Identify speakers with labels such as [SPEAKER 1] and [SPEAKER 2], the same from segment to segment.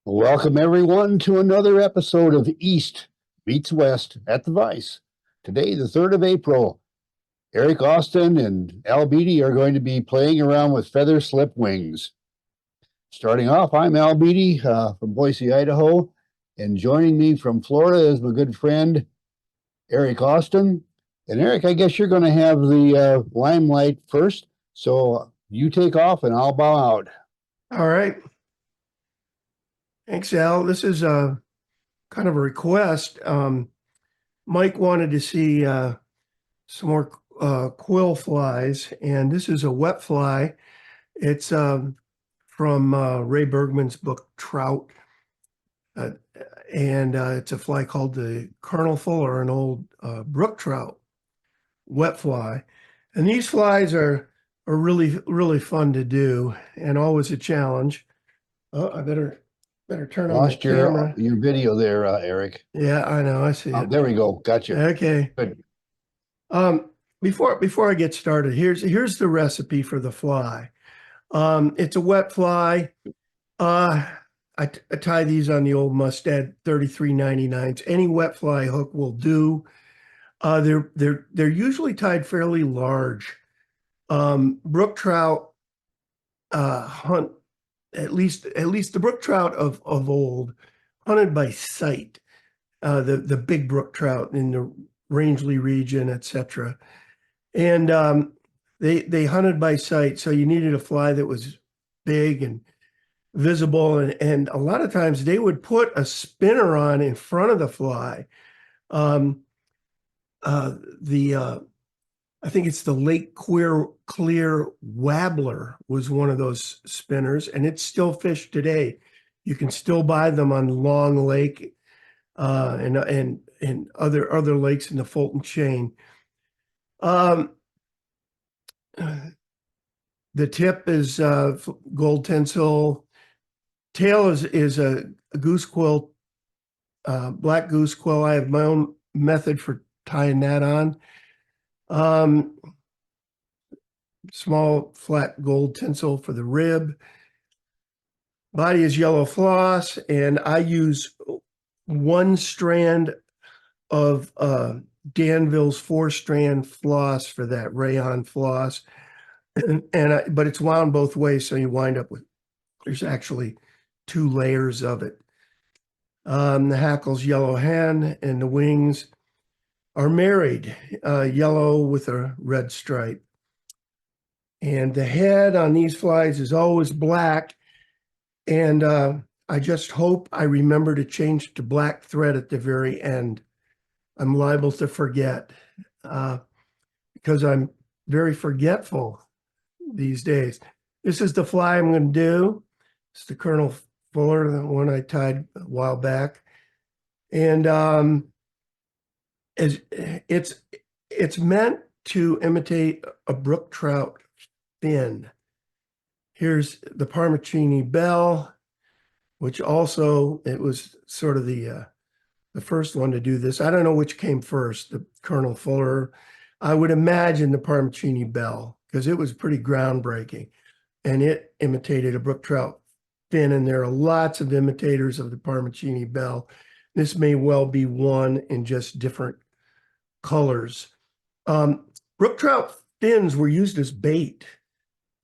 [SPEAKER 1] Welcome, everyone, to another episode of East Meets West at the Vice. Today, the 3rd of April, Eric Austin and Al Beatty are going to be playing around with feather slip wings. Starting off, I'm Al Beatty from Boise, Idaho, and joining me from Florida is my good friend, Eric Austin. And Eric, I guess you're going to have the limelight first, so you take off and I'll bow out.
[SPEAKER 2] All right. Thanks, Al. This is kind of a request. Mike wanted to see some more quill flies, and this is a wet fly. It's from Ray Bergman's book Trout, uh, and it's a fly called the Colonel Fuller, an old brook trout wet fly. And these flies are really fun to do, and always a challenge. Oh, I better turn on my
[SPEAKER 1] Lost your
[SPEAKER 2] camera.
[SPEAKER 1] your video there, Eric.
[SPEAKER 2] Yeah, I know. I see it.
[SPEAKER 1] There we go. Gotcha.
[SPEAKER 2] Okay.
[SPEAKER 1] Good.
[SPEAKER 2] Before I get started, here's the recipe for the fly. It's a wet fly. I tie these on the old Mustad 3399s. Any wet fly hook will do. They're usually tied fairly large. Brook trout hunt at least the brook trout of old hunted by sight. The big brook trout in the Rangeley region, etc. And they hunted by sight, so you needed a fly that was big and visible, and a lot of times they would put a spinner on in front of the fly. I think it's the Lake Clear Wabbler was one of those spinners, and it's still fished today. You can still buy them on Long Lake and other lakes in the Fulton chain. The tip is gold tinsel. Tail is a goose quill, black goose quill. I have my own method for tying that on. Small flat gold tinsel for the rib. Body is yellow floss, and I use one strand of Danville's 4-strand floss for that rayon floss, but it's wound both ways, so you wind up with there's actually 2 layers of it. The hackle's yellow hen, and the wings are married, yellow with a red stripe. And the head on these flies is always black, and I just hope I remember to change it to black thread at the very end. I'm liable to forget because I'm very forgetful these days. This is the fly I'm going to do. It's the Colonel Fuller, the one I tied a while back. And it's meant to imitate a brook trout fin. Here's the Parmacini bell, which also, it was sort of the first one to do this. I don't know which came first, the Colonel Fuller. I would imagine the Parmacini bell, because it was pretty groundbreaking, and it imitated a brook trout fin, and there are lots of imitators of the Parmacini bell. This may well be one in just different colors. Brook trout fins were used as bait,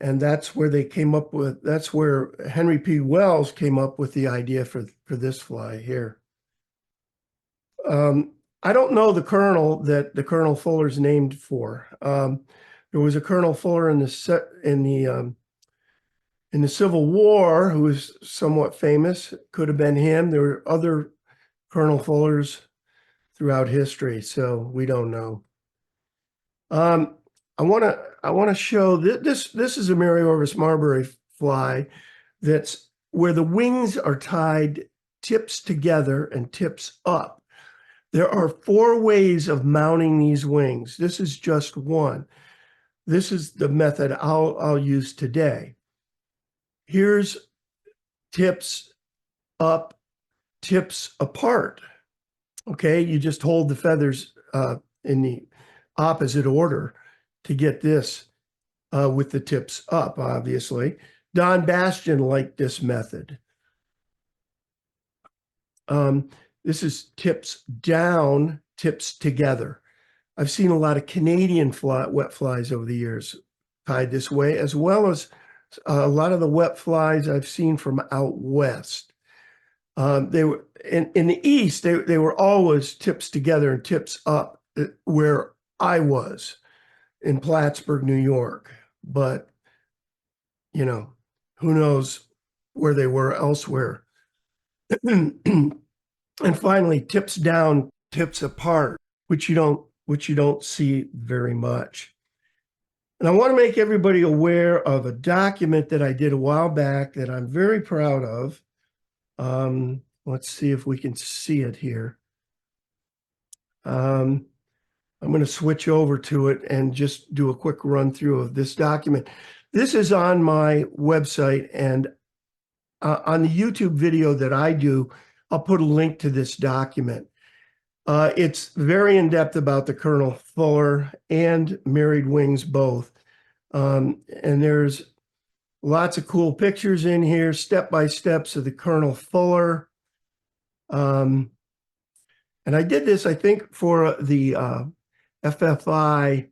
[SPEAKER 2] and that's where that's where Henry P. Wells came up with the idea for this fly here. I don't know the colonel that the Colonel Fuller's named for. There was a Colonel Fuller in the Civil War who was somewhat famous. Could have been him. There were other Colonel Fullers throughout history, so we don't know. I want to show this is a Mary Orvis Marbury fly that's where the wings are tied tips together and tips up. There are 4 ways of mounting these wings. This is just one. This is the method I'll use today. Here's tips up, tips apart. Okay, you just hold the feathers in the opposite order to get this with the tips up, obviously. Don Bastian liked this method. This is tips down, tips together. I've seen a lot of Canadian wet flies over the years tied this way, as well as a lot of the wet flies I've seen from out west. They were in the east. They were always tips together and tips up, where I was in Plattsburgh, New York. But who knows where they were elsewhere. And finally, tips down, tips apart, which you don't see very much. And I want to make everybody aware of a document that I did a while back that I'm very proud of. Let's see if we can see it here. I'm going to switch over to it and just do a quick run through of this document. This is on my website, and on the YouTube video that I do, I'll put a link to this document. It's very in-depth about the Colonel Fuller and Married Wings both. And there's lots of cool pictures in here, step-by-steps of the Colonel Fuller. And I did this, I think, for the FFI,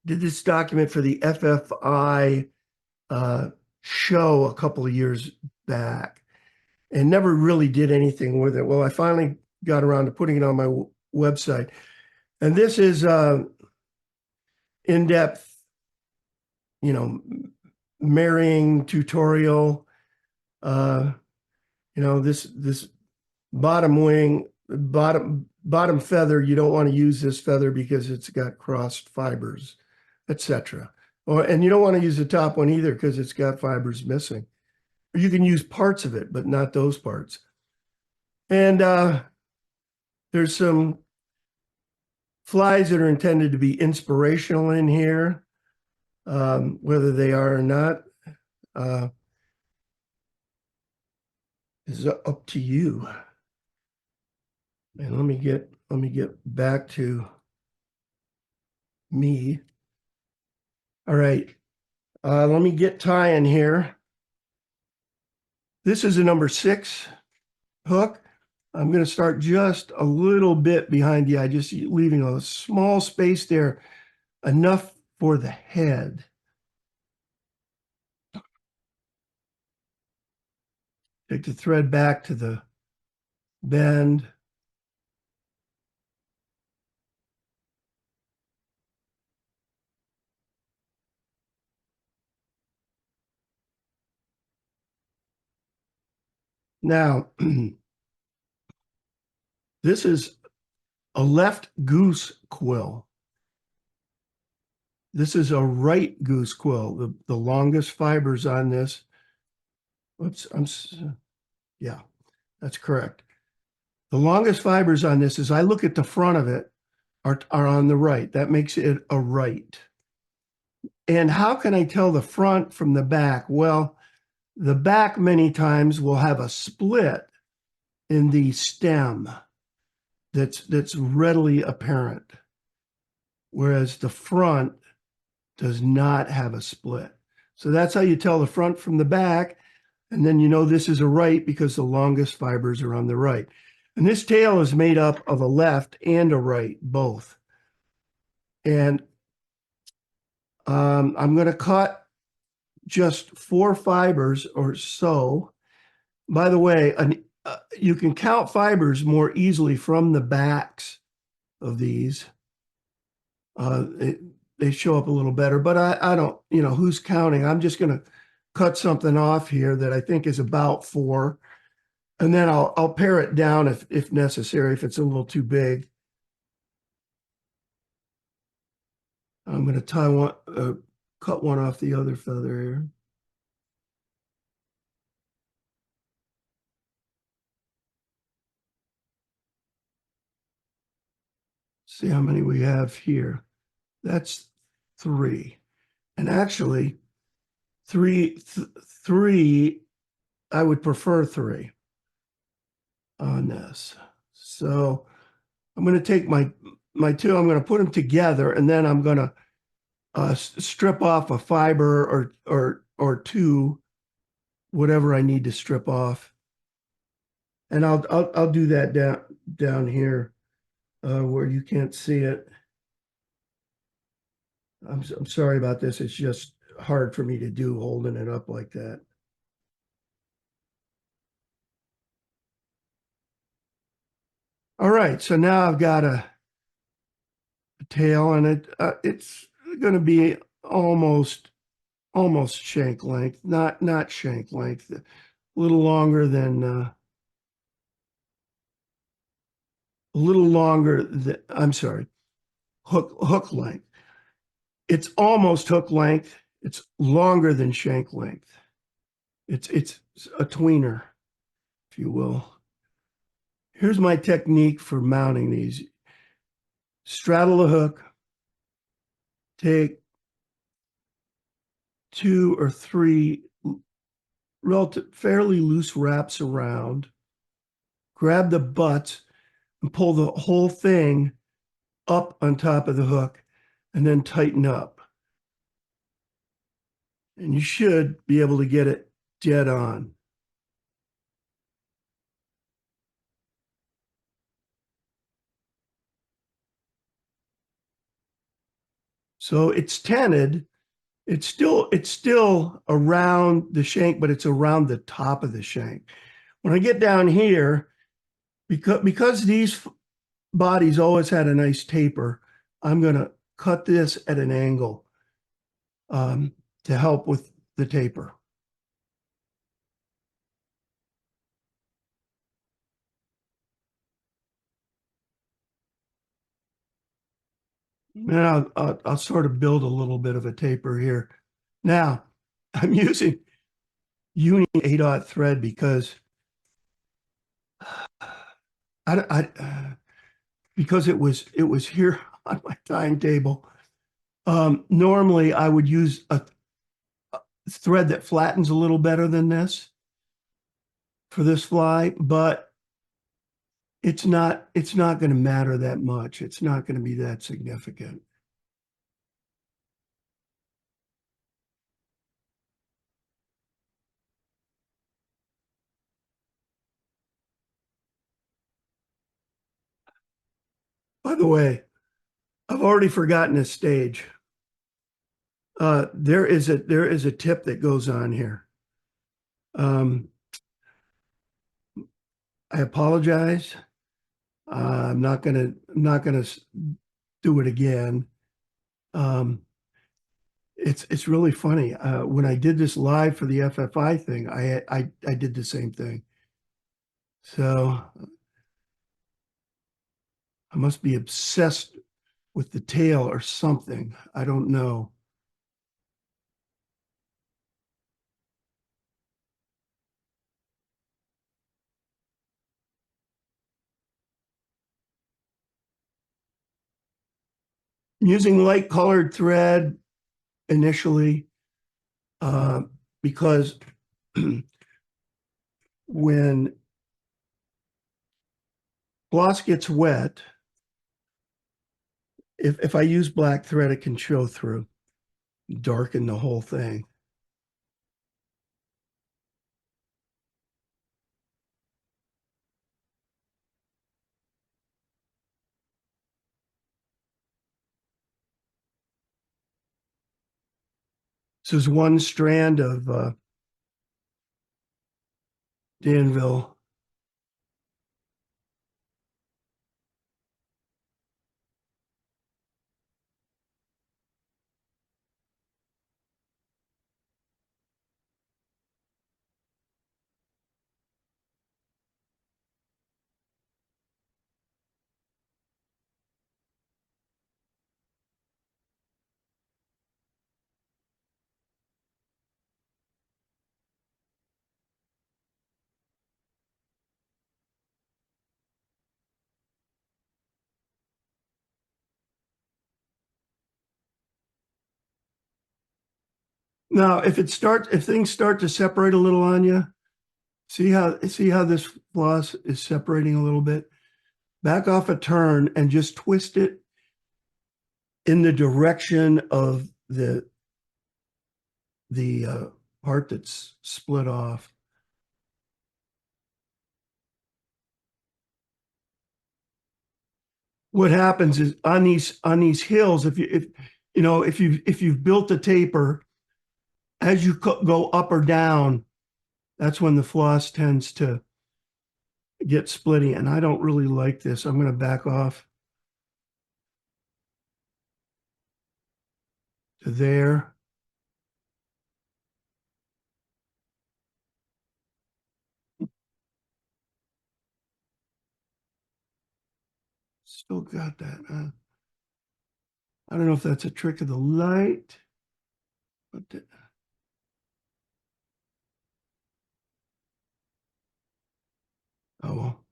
[SPEAKER 2] did this document for the FFI show a couple of years back and never really did anything with it. Well, I finally got around to putting it on my website. And this is in-depth, marrying tutorial. This bottom wing, bottom feather, you don't want to use this feather because it's got crossed fibers, etc. And you don't want to use the top one either because it's got fibers missing. Or you can use parts of it, but not those parts. And there's some flies that are intended to be inspirational in here, whether they are or not is up to you. And let me get back to me. All right, let me get tying here. This is a number 6 hook. I'm going to start just a little bit behind the eye, just leaving a small space there, enough for the head. Take the thread back to the bend. Now, this is a left goose quill. This is a right goose quill. The longest fibers on this, yeah, that's correct. The longest fibers on this, as I look at the front of it, are on the right. That makes it a right. And how can I tell the front from the back? Well, the back many times will have a split in the stem that's readily apparent, whereas the front does not have a split. So that's how you tell the front from the back. And then you know this is a right because the longest fibers are on the right. And this tail is made up of a left and a right, both. And I'm going to cut just 4 fibers or so. By the way, you can count fibers more easily from the backs of these. They show up a little better, but I don't, who's counting? I'm just going to cut something off here that I think is about 4. And then I'll pare it down if necessary, if it's a little too big. I'm going to tie one, cut one off the other feather here. See how many we have here. That's 3. And actually, three, I would prefer 3 on this. So I'm going to take my 2, I'm going to put them together, and then I'm going to strip off a fiber or 2, whatever I need to strip off. And I'll do that down here where you can't see it. I'm sorry about this. It's just hard for me to do holding it up like that. All right, so now I've got a tail, and it's going to be almost shank length, not shank length, a little longer than I'm sorry, hook length. It's almost hook length. It's longer than shank length. It's a tweener, if you will. Here's my technique for mounting these. Straddle the hook, take 2 or 3 fairly loose wraps around, grab the butts and pull the whole thing up on top of the hook, and then tighten up. And you should be able to get it dead on. So it's tented. It's still around the shank, but it's around the top of the shank. When I get down here, because these bodies always had a nice taper, I'm going to cut this at an angle to help with the taper. And I'll sort of build a little bit of a taper here. Now, I'm using Uni A-dot thread because because it was here on my timetable. Normally, I would use a thread that flattens a little better than this for this fly, but it's not going to matter that much. It's not going to be that significant. By the way, I've already forgotten a stage. There is a tip that goes on here. I apologize. I'm not gonna do it again. It's really funny. When I did this live for the FFI thing, I did the same thing. So I must be obsessed with the tail or something. I don't know. I'm using light colored thread initially because when floss gets wet, if I use black thread, it can show through, darken the whole thing. This is one strand of Danville. Now, if things start to separate a little on you, see how this floss is separating a little bit? Back off a turn and just twist it in the direction of the part that's split off. what happens is on these hills, if you've built a taper, as you go up or down, that's when the floss tends to get splitty. And I don't really like this. I'm going to back off to there. Still got that. I don't know if that's a trick of the light, but oh well.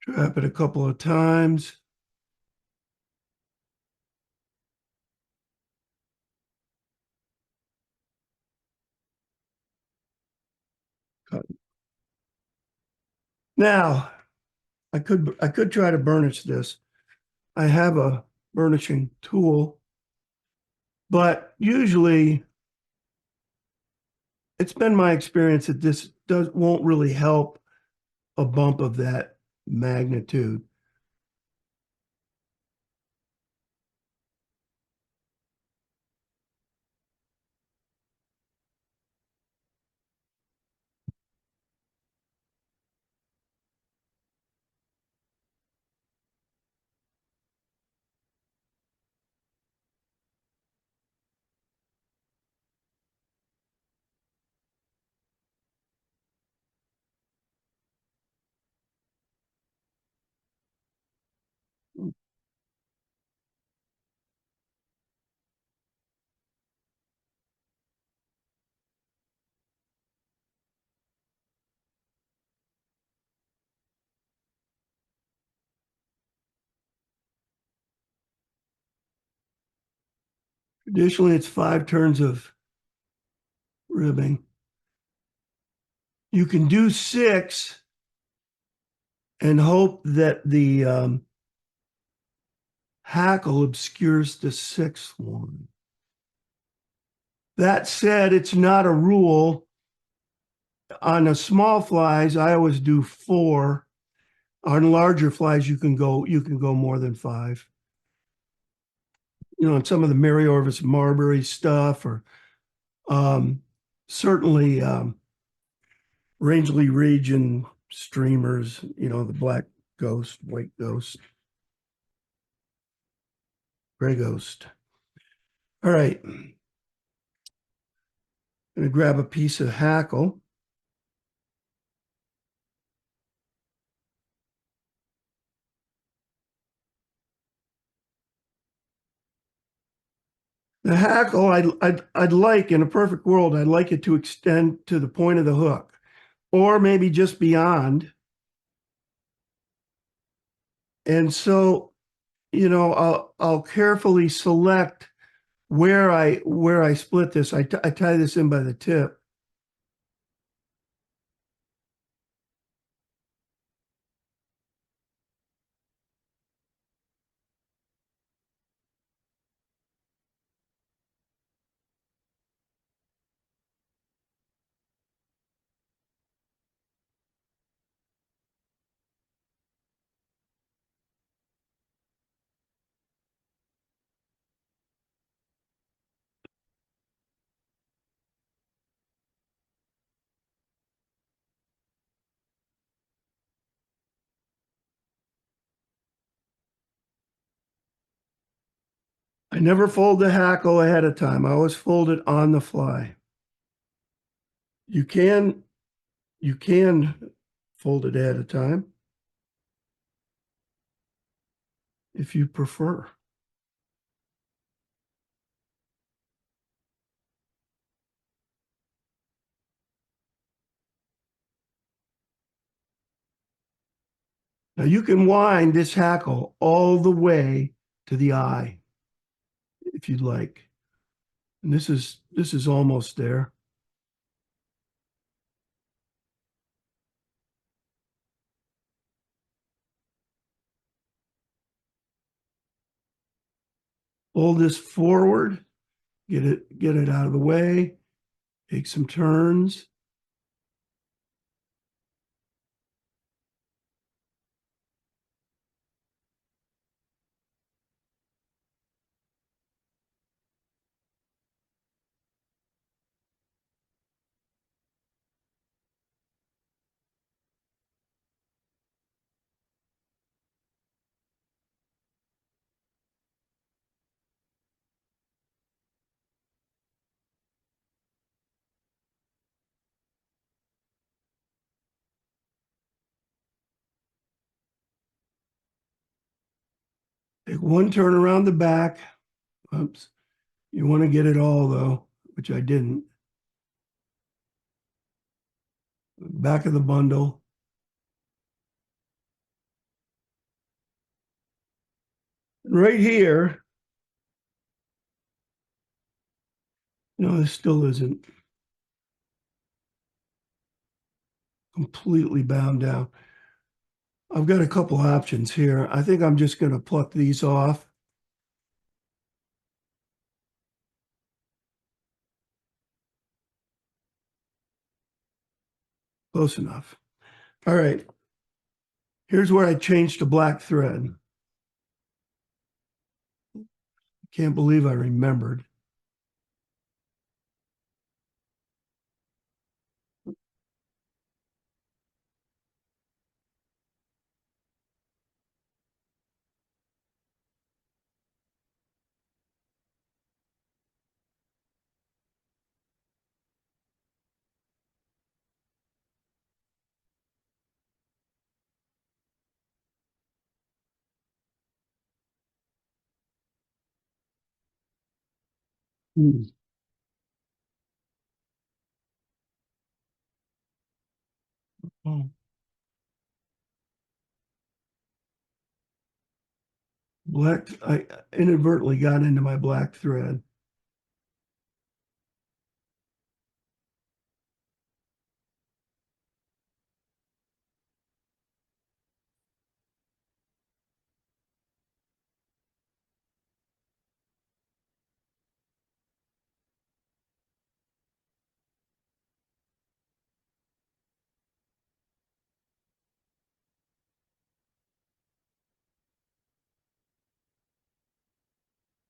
[SPEAKER 2] Trap it a couple of times. Cut. Now, I could try to burnish this. I have a burnishing tool, but usually it's been my experience that this won't really help a bump of that magnitude. Traditionally, it's 5 turns of ribbing. You can do 6 and hope that the hackle obscures the 6th one. That said, it's not a rule. On the small flies, I always do 4. On larger flies, you can go more than 5. On some of the Mary Orvis Marbury stuff, or certainly Rangeley region streamers, the black ghost, white ghost, gray ghost. All right. I'm going to grab a piece of hackle. The hackle, I'd like, in a perfect world, I'd like it to extend to the point of the hook, or maybe just beyond. And so, I'll carefully select where I split this. I tie this in by the tip. I never fold the hackle ahead of time. I always fold it on the fly. You can fold it ahead of time if you prefer. Now you can wind this hackle all the way to the eye if you'd like. And this is almost there. Pull this forward, get it out of the way, take some turns. Take one turn around the back. Oops. You want to get it all though, which I didn't. Back of the bundle. Right here, no, this still isn't completely bound down. I've got a couple options here. I think I'm just going to pluck these off. Close enough. All right. Here's where I changed to black thread. Can't believe I remembered. Hmm. Oh. Black, I inadvertently got into my black thread.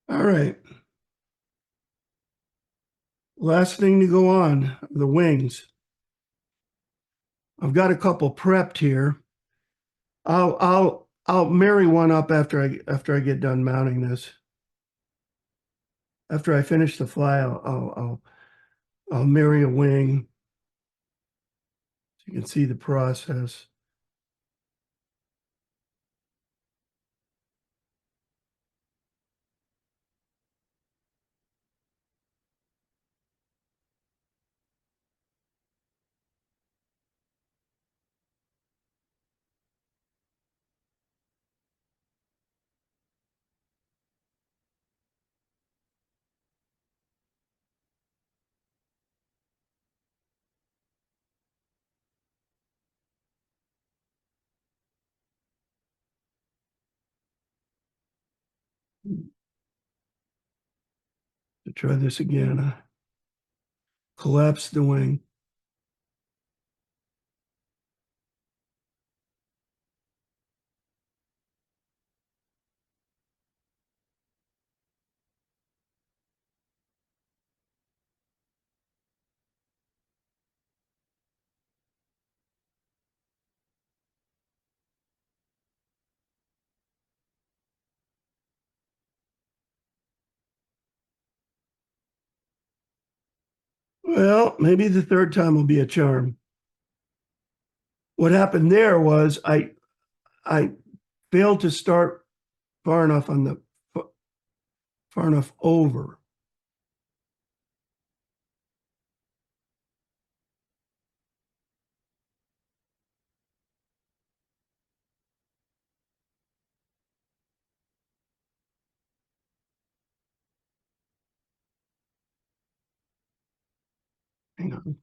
[SPEAKER 2] All right. Last thing to go on, the wings. I've got a couple prepped here. I'll marry one up after I get done mounting this. After I finish the fly, I'll marry a wing so you can see the process. To try this again. Collapse the wing. Well, maybe the third time will be a charm. What happened there was I failed to start far enough on the far enough over. Hang on.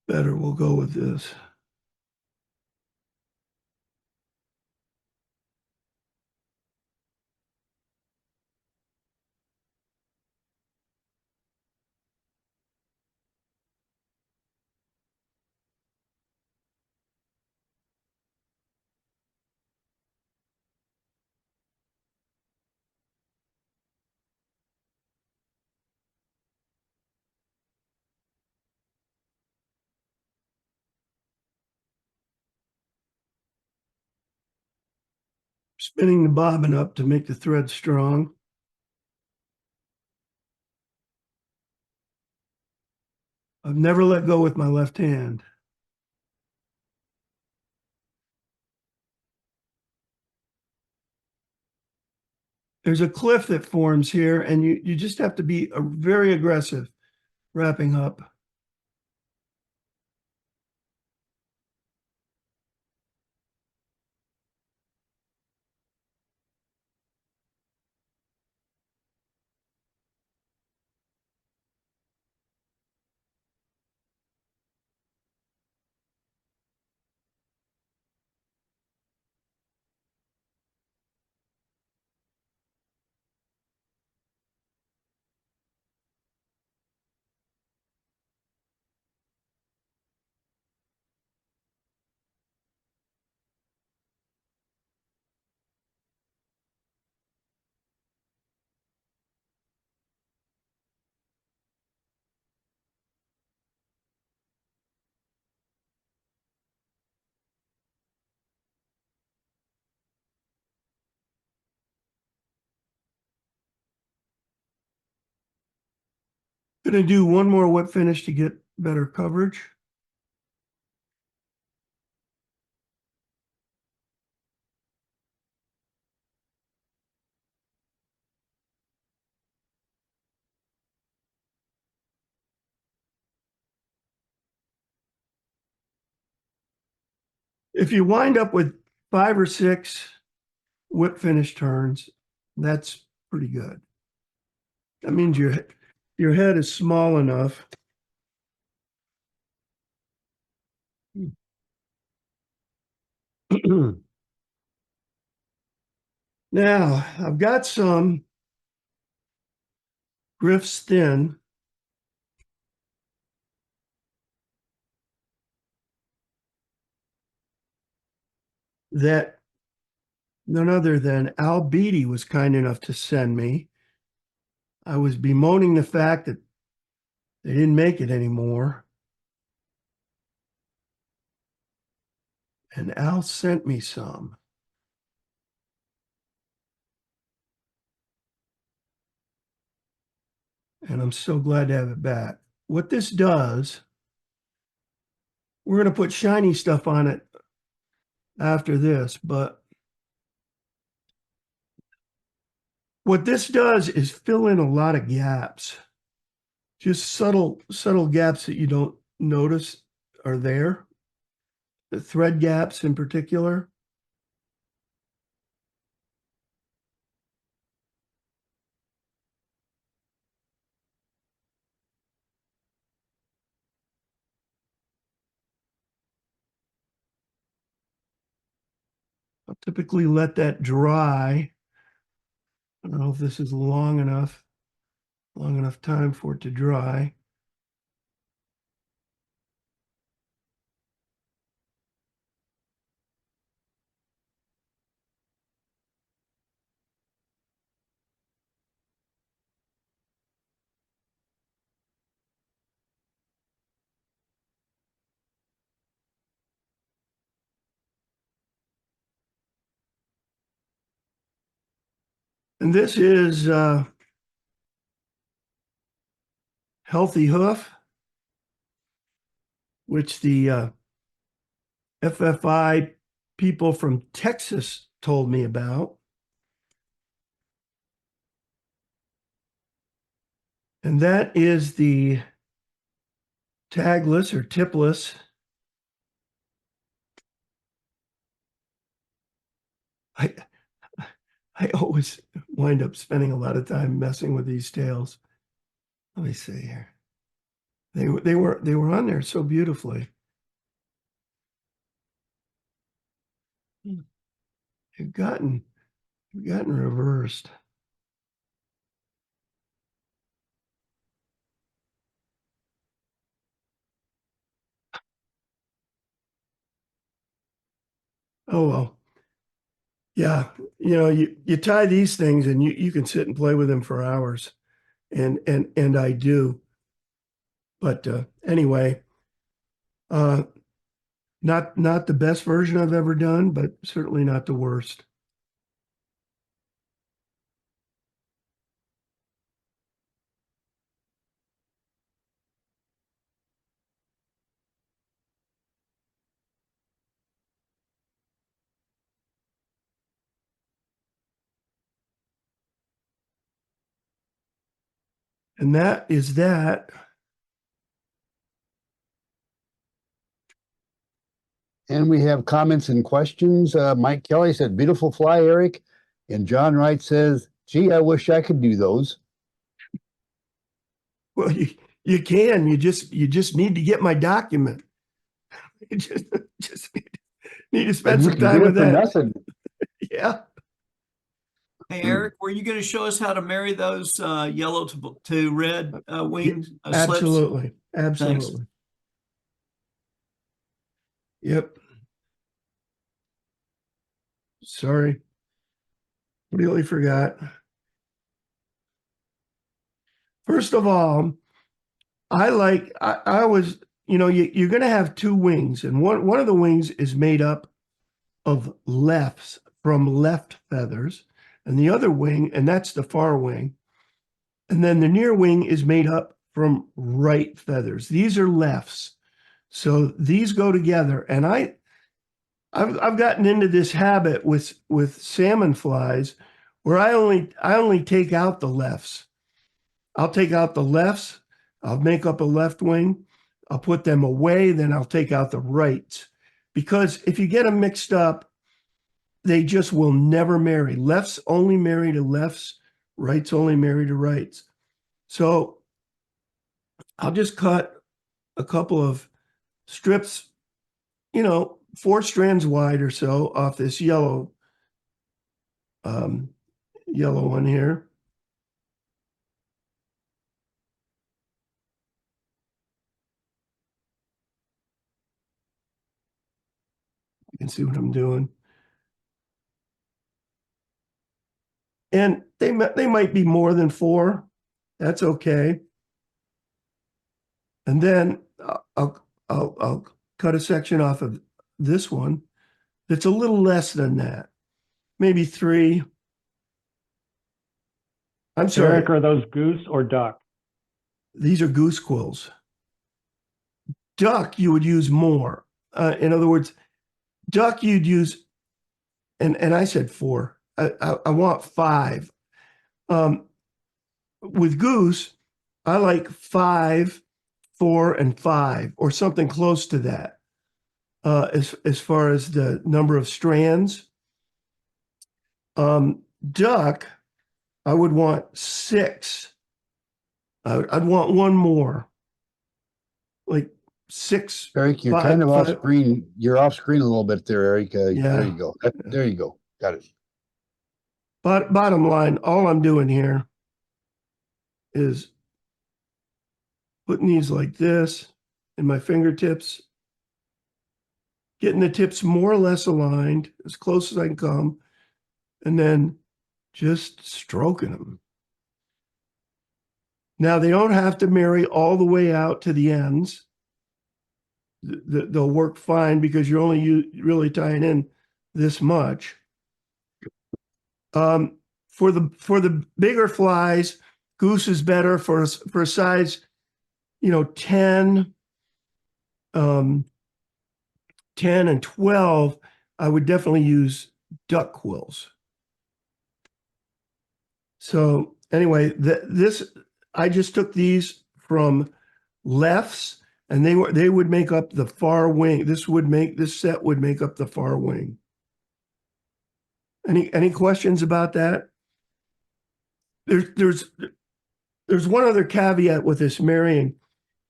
[SPEAKER 2] better. We'll go with this. Spinning the bobbin up to make the thread strong. I've never let go with my left hand. There's a cliff that forms here, and you just have to be very aggressive wrapping up. Gonna do one more whip finish to get better coverage. If you wind up with 5 or 6 whip finish turns, that's pretty good. That means your head is small enough. Now, I've got some Griff's Thin. That none other than Al Beatty was kind enough to send me. I was bemoaning the fact that they didn't make it anymore. And Al sent me some. And I'm so glad to have it back. What this does, we're going to put shiny stuff on it after this, but what this does is fill in a lot of gaps. Just subtle gaps that you don't notice are there. The thread gaps in particular. I'll typically let that dry. I don't know if this is long enough time for it to dry. And this is Healthy Hoof, which the FFI people from Texas told me about. And that is the tagless or tipless. I always wind up spending a lot of time messing with these tails. Let me see here. They were on there so beautifully. They've gotten reversed. Oh well. Yeah, you tie these things and you can sit and play with them for hours. And I do. But anyway, uh not the best version I've ever done, but certainly not the worst. And that is that.
[SPEAKER 1] And we have comments and questions. Mike Kelly said, beautiful fly, Eric. And John Wright says, gee, I wish I could do those.
[SPEAKER 2] Well, you can. You just need to get my document. You just need to spend
[SPEAKER 1] And you
[SPEAKER 2] some
[SPEAKER 1] can
[SPEAKER 2] time
[SPEAKER 1] get
[SPEAKER 2] with
[SPEAKER 1] it for
[SPEAKER 2] that.
[SPEAKER 1] nothing.
[SPEAKER 2] Yeah.
[SPEAKER 3] Hey, Eric, were you going to show us how to marry those yellow to red wing slips?
[SPEAKER 2] Absolutely. Absolutely. Yep. Sorry. Really forgot. First of all, I was, you're going to have two wings, and one of the wings is made up of lefts from left feathers, and the other wing, and that's the far wing. And then the near wing is made up from right feathers. These are lefts. So these go together. And I've gotten into this habit with salmon flies where I only take out the lefts. I'll take out the lefts, I'll make up a left wing, I'll put them away, then I'll take out the rights. Because if you get them mixed up, they just will never marry. Lefts only marry to lefts, rights only marry to rights. So I'll just cut a couple of strips, 4 strands wide or so off this yellow one here. You can see what I'm doing. And they might be more than 4. That's okay. And then I'll cut a section off of this one that's a little less than that, maybe 3. I'm sorry.
[SPEAKER 4] Eric, are those goose or duck?
[SPEAKER 2] These are goose quills. Duck, you would use more. In other words, duck you'd use, and I said 4. I want 5. With goose, I like 5, 4, and 5, or something close to that. As far as the number of strands, duck, I would want 6. I'd want one more, like 6.
[SPEAKER 1] Eric, you're
[SPEAKER 2] 5,
[SPEAKER 1] kind of off
[SPEAKER 2] 5.
[SPEAKER 1] screen. You're off screen a little bit there, Eric.
[SPEAKER 2] Yeah.
[SPEAKER 1] There you go. There you go. Got it.
[SPEAKER 2] But bottom line, all I'm doing here is putting these like this in my fingertips, getting the tips more or less aligned as close as I can come, and then just stroking them. Now, they don't have to marry all the way out to the ends. They'll work fine because you're only really tying in this much. For the bigger flies, goose is better for a size, 10, 10 and 12. I would definitely use duck quills. So anyway, I just took these from lefts, and they would make up the far wing. This set would make up the far wing. Any questions about that? There's one other caveat with this marrying.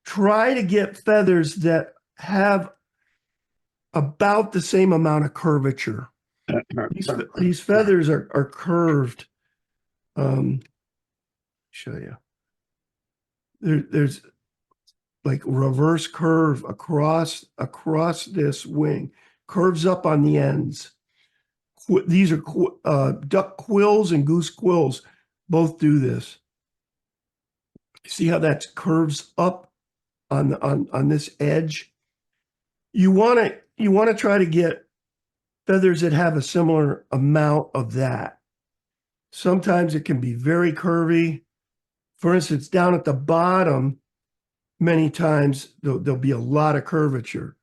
[SPEAKER 2] try to get feathers that have about the same amount of curvature. These feathers are curved. Show you. There's like reverse curve across this wing, curves up on the ends. These are duck quills and goose quills both do this. See how that curves up on this edge? You want to try to get feathers that have a similar amount of that. Sometimes it can be very curvy. For instance, down at the bottom, many times there'll be a lot of curvature,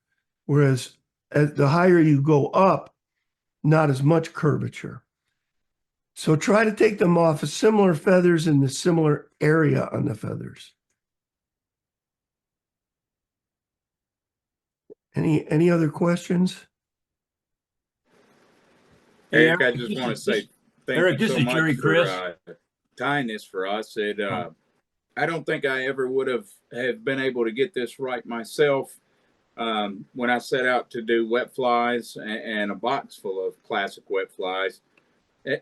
[SPEAKER 2] whereas as the higher you go up, not as much curvature. So try to take them off of similar feathers in the similar area on the feathers. Any other questions?
[SPEAKER 4] Eric, I just want to say thank you so much
[SPEAKER 3] Jerry
[SPEAKER 4] for
[SPEAKER 3] Chris.
[SPEAKER 4] tying this for us. I don't think I ever would have been able to get this right myself when I set out to do wet flies and a box full of classic wet flies.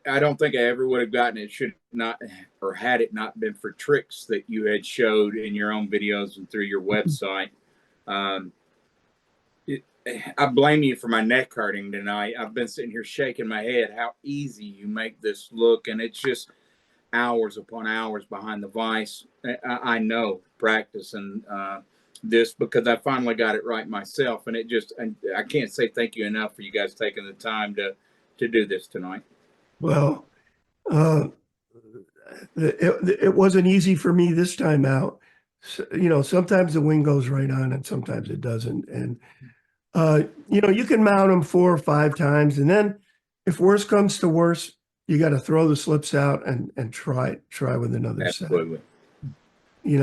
[SPEAKER 4] I don't think I ever would have gotten it should not, or had it not been for tricks that you had showed in your own videos and through your website. I blame you for my neck hurting tonight. I've been sitting here shaking my head how easy you make this look, and it's just hours upon hours behind the vise. I know practicing this because I finally got it right myself, and I can't say thank you enough for you guys taking the time to do this tonight.
[SPEAKER 2] Well, it wasn't easy for me this time out. So, sometimes the wing goes right on and sometimes it doesn't. And, you can mount them 4 or 5 times. And then if worse comes to worse, you got to throw the slips out and try with another
[SPEAKER 4] Absolutely.
[SPEAKER 2] set.
[SPEAKER 3] Hey,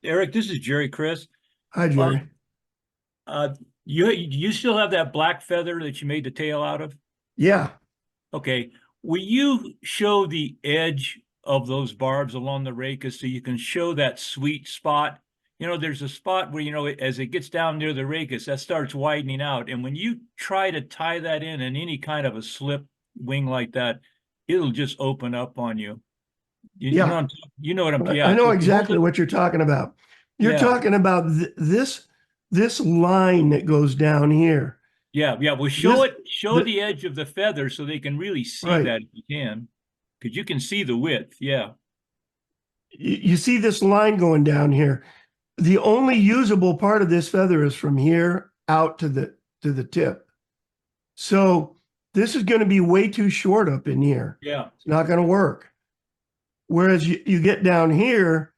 [SPEAKER 3] Eric, this is Jerry Chris.
[SPEAKER 2] Hi, Jerry.
[SPEAKER 3] You still have that black feather that you made the tail out of?
[SPEAKER 2] Yeah.
[SPEAKER 3] Okay. Will you show the edge of those barbs along the racus so you can show that sweet spot? There's a spot where, as it gets down near the racus, that starts widening out. And when you try to tie that in any kind of a slip wing like that, it'll just open up on you.
[SPEAKER 2] Yeah.
[SPEAKER 3] You know what I'm, yeah.
[SPEAKER 2] I know exactly what you're talking about. You're talking about this line that goes down here.
[SPEAKER 3] Yeah. Well, show the edge of the feather so they can really see that if you can, because you can see the width. Yeah.
[SPEAKER 2] You see this line going down here. The only usable part of this feather is from here out to the tip. So this is going to be way too short up in here.
[SPEAKER 3] Yeah.
[SPEAKER 2] It's not going to work. Whereas you get down here,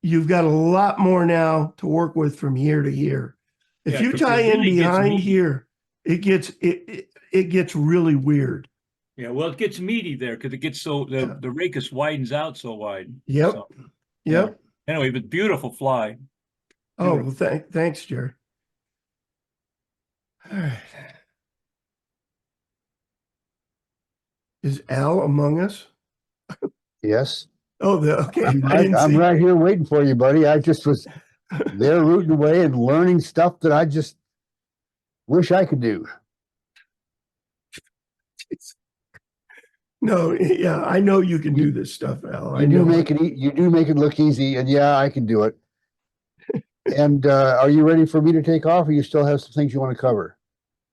[SPEAKER 2] you've got a lot more now to work with from here to here. If you tie in behind here, it gets really weird.
[SPEAKER 3] Yeah, well, it gets meaty there because it gets so the racus widens out so wide.
[SPEAKER 2] Yep.
[SPEAKER 3] So,
[SPEAKER 2] yep.
[SPEAKER 3] Anyway, but beautiful fly.
[SPEAKER 2] Oh, well, thanks, Jerry. All right. Is Al among us?
[SPEAKER 1] Yes.
[SPEAKER 2] Oh, okay.
[SPEAKER 1] I'm right here waiting for you, buddy. I just was there rooting away and learning stuff that I just wish I could do.
[SPEAKER 2] No, yeah, I know you can do this stuff, Al.
[SPEAKER 1] You do make it look easy, and yeah, I can do it. And are you ready for me to take off, or you still have some things you want to cover?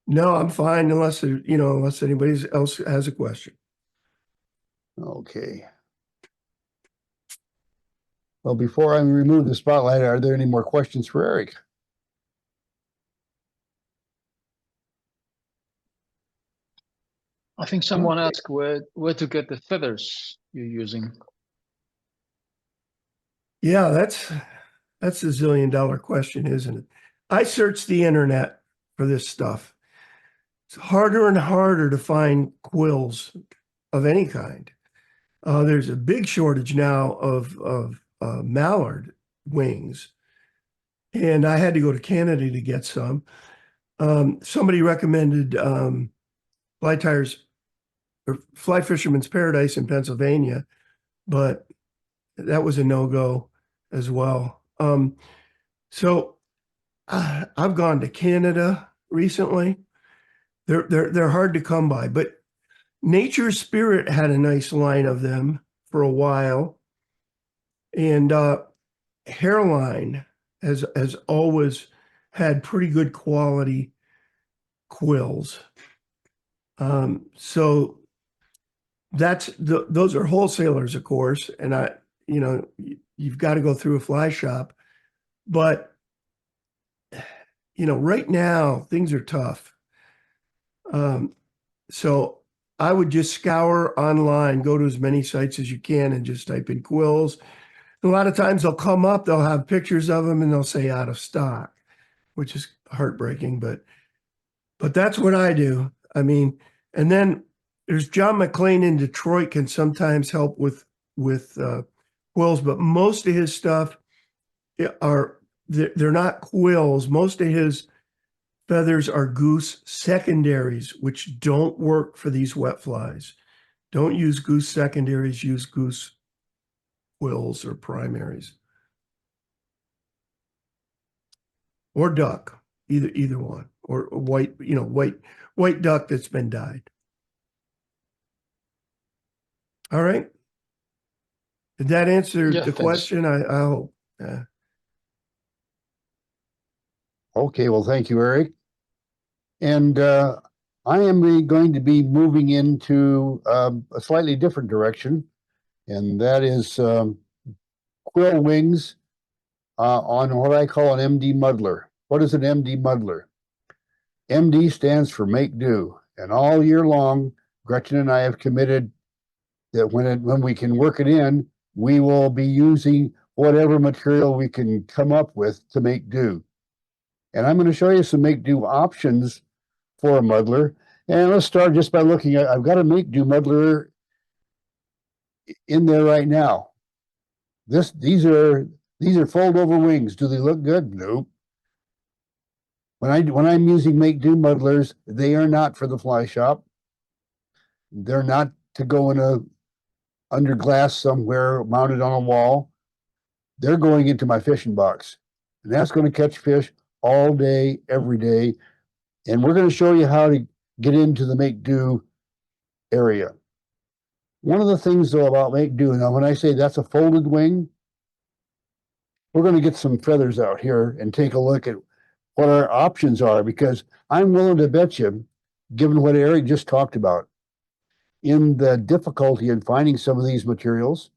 [SPEAKER 2] No, I'm fine unless anybody else has a question.
[SPEAKER 1] Okay. Well, before I remove the spotlight, are there any more questions for Eric?
[SPEAKER 5] I think someone asked where to get the feathers you're using.
[SPEAKER 2] Yeah, that's a $1 zillion question, isn't it? I searched the internet for this stuff. It's harder and harder to find quills of any kind. There's a big shortage now of mallard wings, and I had to go to Canada to get some. Somebody recommended Fly Fisherman's Paradise in Pennsylvania, but that was a no-go as well. So I've gone to Canada recently. They're hard to come by, but Nature's Spirit had a nice line of them for a while. And Hairline has always had pretty good quality quills. So those are wholesalers, of course, and you've got to go through a fly shop, but right now things are tough. So I would just scour online, go to as many sites as you can, and just type in quills. A lot of times they'll come up, they'll have pictures of them, and they'll say out of stock, which is heartbreaking, but that's what I do. I mean, and then there's John McClain in Detroit can sometimes help with quills, but most of his stuff they're not quills. Most of his feathers are goose secondaries, which don't work for these wet flies. Don't use goose secondaries, use goose quills or primaries. Or duck, either one. Or white, white duck that's been dyed. All right. Did that answer
[SPEAKER 5] Yeah,
[SPEAKER 2] the
[SPEAKER 5] thanks.
[SPEAKER 2] question? I hope.
[SPEAKER 1] Okay, well, thank you, Eric. And I am going to be moving into a slightly different direction, and that is quill wings on what I call an MD muddler. What is an MD muddler? MD stands for make do, and all year long, Gretchen and I have committed that when we can work it in, we will be using whatever material we can come up with to make do. And I'm going to show you some make do options for a muddler. And let's start just by looking at, I've got a make do muddler in there right now. These are fold over wings. Do they look good? Nope. When I'm using make do muddlers, they are not for the fly shop. They're not to go in a under glass somewhere mounted on a wall. They're going into my fishing box, and that's going to catch fish all day, every day. And we're going to show you how to get into the make do area. One of the things though about make do, now when I say that's a folded wing, we're going to get some feathers out here and take a look at what our options are, because I'm willing to bet you, given what Eric just talked about, in the difficulty in finding some of these materials,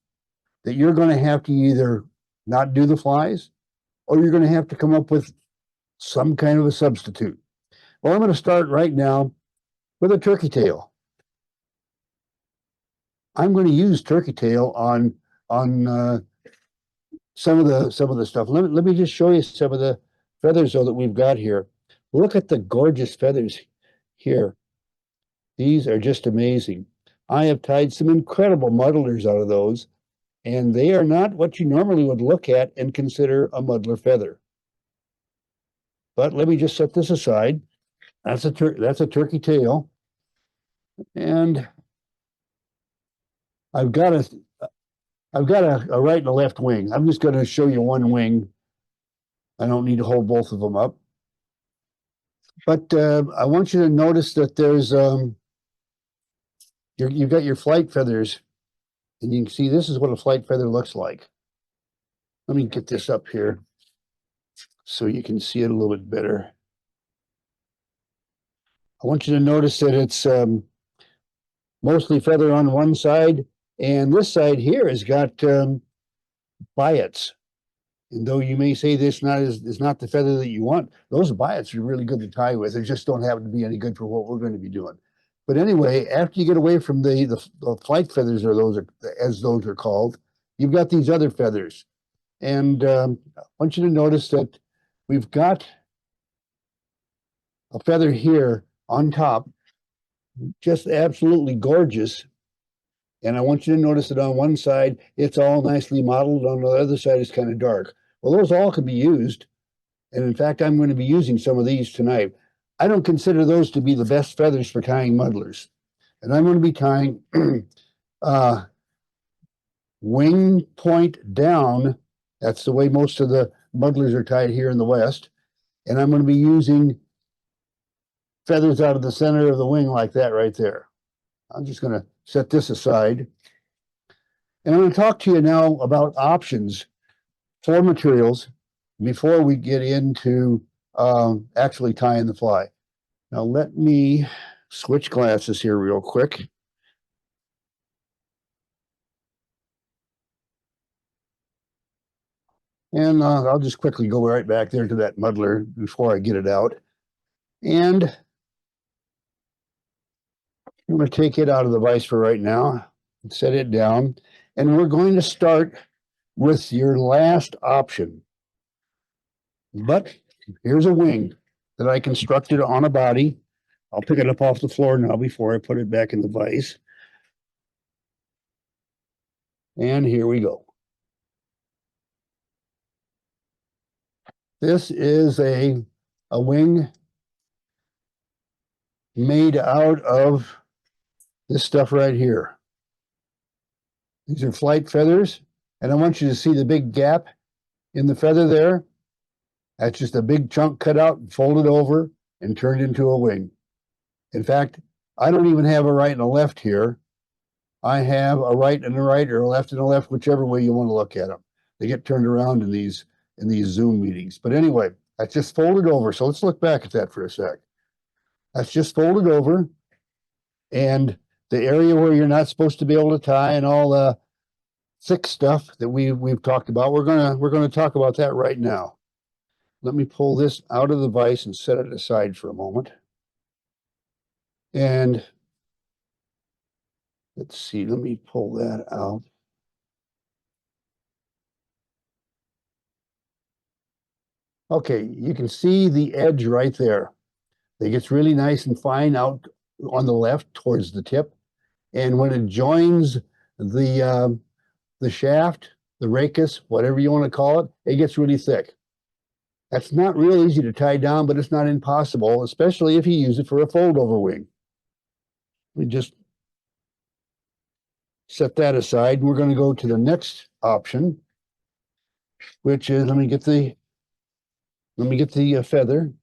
[SPEAKER 1] that you're going to have to either not do the flies, or you're going to have to come up with some kind of a substitute. Well, I'm going to start right now with a turkey tail. I'm going to use turkey tail on some of the stuff. Let me just show you some of the feathers though that we've got here. Look at the gorgeous feathers here. These are just amazing. I have tied some incredible muddlers out of those, and they are not what you normally would look at and consider a muddler feather. But let me just set this aside. That's a turkey tail, and I've got a right and a left wing. I'm just going to show you one wing. I don't need to hold both of them up. But I want you to notice that there's you've got your flight feathers, and you can see this is what a flight feather looks like. Let me get this up here so you can see it a little bit better. I want you to notice that it's mostly feather on one side, and this side here has got biots. And though you may say this is not the feather that you want, those biots are really good to tie with. They just don't happen to be any good for what we're going to be doing. But anyway, after you get away from the flight feathers, or as those are called, you've got these other feathers. And I want you to notice that we've got a feather here on top, just absolutely gorgeous. And I want you to notice that on one side, it's all nicely modeled. On the other side, it's kind of dark. Well, those all can be used. And in fact, I'm going to be using some of these tonight. I don't consider those to be the best feathers for tying muddlers. And I'm going to be tying wing point down. That's the way most of the muddlers are tied here in the west. And I'm going to be using feathers out of the center of the wing like that right there. I'm just going to set this aside. And I'm going to talk to you now about options for materials before we get into actually tying the fly. Now let me switch glasses here real quick. And I'll just quickly go right back there to that muddler before I get it out. And I'm going to take it out of the vise for right now and set it down. And we're going to start with your last option. But here's a wing that I constructed on a body. I'll pick it up off the floor now before I put it back in the vise. And here we go. This is a wing made out of this stuff right here. These are flight feathers, and I want you to see the big gap in the feather there. That's just a big chunk cut out and folded over and turned into a wing. In fact, I don't even have a right and a left here. I have a right and a right, or a left and a left, whichever way you want to look at them. They get turned around in these Zoom meetings. But anyway, that's just folded over. So let's look back at that for a sec. That's just folded over, and the area where you're not supposed to be able to tie and all the thick stuff that we've talked about, we're gonna talk about that right now. Let me pull this out of the vise and set it aside for a moment. And let's see, let me pull that out. Okay, you can see the edge right there. It gets really nice and fine out on the left towards the tip. And when it joins the shaft, the rachis, whatever you want to call it, it gets really thick. That's not real easy to tie down, but it's not impossible, especially if you use it for a fold-over wing. We just set that aside. We're going to go to the next option, which is, let me get the feather.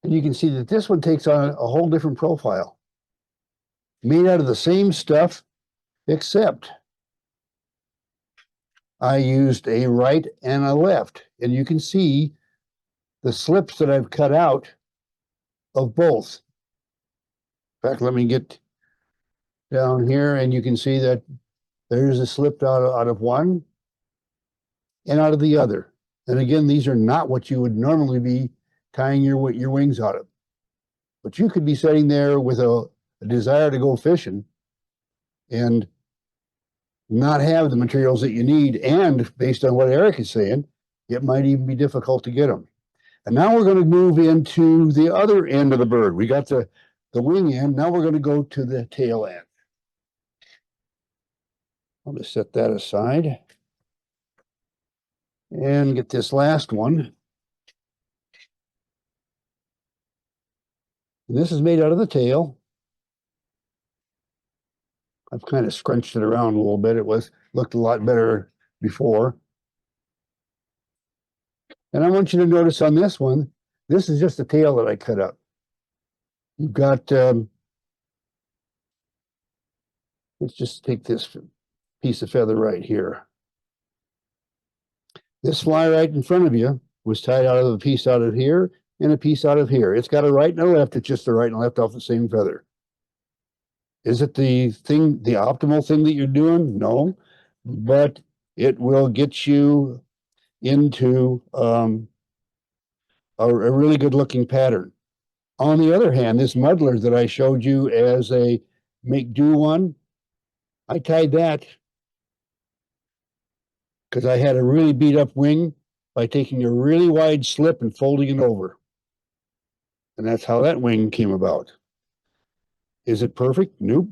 [SPEAKER 1] And you can see that this one takes on a whole different profile. Made out of the same stuff, except I used a right and a left. And you can see the slips that I've cut out of both. In fact, let me get down here, and you can see that there's a slip out of one and out of the other. And again, these are not what you would normally be tying your wings out of. But you could be sitting there with a desire to go fishing and not have the materials that you need. And based on what Eric is saying, it might even be difficult to get them. And now we're going to move into the other end of the bird. We got the wing end. Now we're going to go to the tail end. I'll just set that aside and get this last one. And this is made out of the tail. I've kind of scrunched it around a little bit. It looked a lot better before. And I want you to notice on this one, this is just the tail that I cut up. You've got, let's just take this piece of feather right here. This fly right in front of you was tied out of a piece out of here and a piece out of here. It's got a right and a left. It's just the right and left off the same feather. Is it the optimal thing that you're doing? No, but it will get you into a really good looking pattern. On the other hand, this muddler that I showed you as a make do one, I tied that because I had a really beat up wing by taking a really wide slip and folding it over. And that's how that wing came about. Is it perfect? Nope,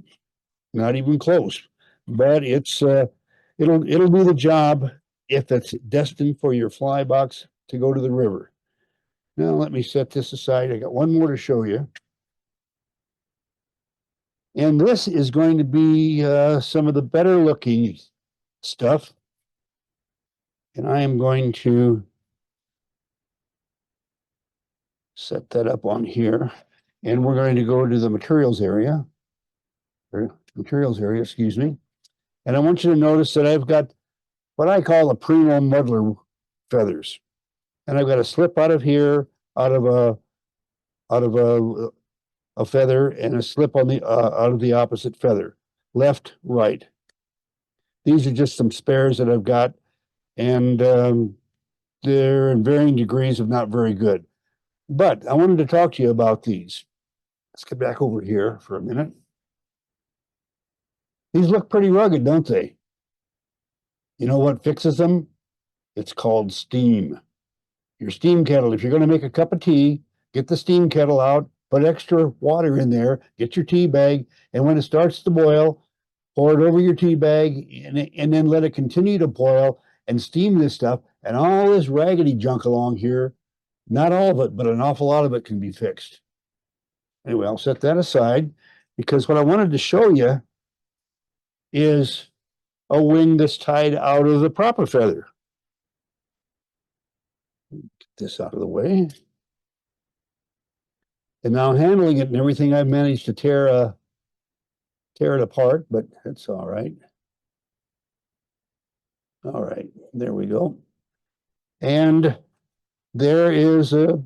[SPEAKER 1] not even close. But it's it'll do the job if it's destined for your fly box to go to the river. Now let me set this aside. I got one more to show you. And this is going to be some of the better looking stuff. And I am going to set that up on here. And we're going to go to the materials area. Or materials area, excuse me. And I want you to notice that I've got what I call the primo muddler feathers. And I've got a slip out of here, out of a feather, and a slip on the out of the opposite feather, left, right. These are just some spares that I've got, and they're in varying degrees of not very good. But I wanted to talk to you about these. Let's get back over here for a minute. These look pretty rugged, don't they? You know what fixes them? It's called steam. Your steam kettle. If you're going to make a cup of tea, get the steam kettle out, put extra water in there, get your tea bag, and when it starts to boil, pour it over your tea bag, and then let it continue to boil and steam this stuff. And all this raggedy junk along here, not all of it, but an awful lot of it can be fixed. Anyway, I'll set that aside because what I wanted to show you is a wing that's tied out of the proper feather. Get this out of the way. And now handling it and everything, I've managed to tear it apart, but that's all right. All right, there we go. And there is a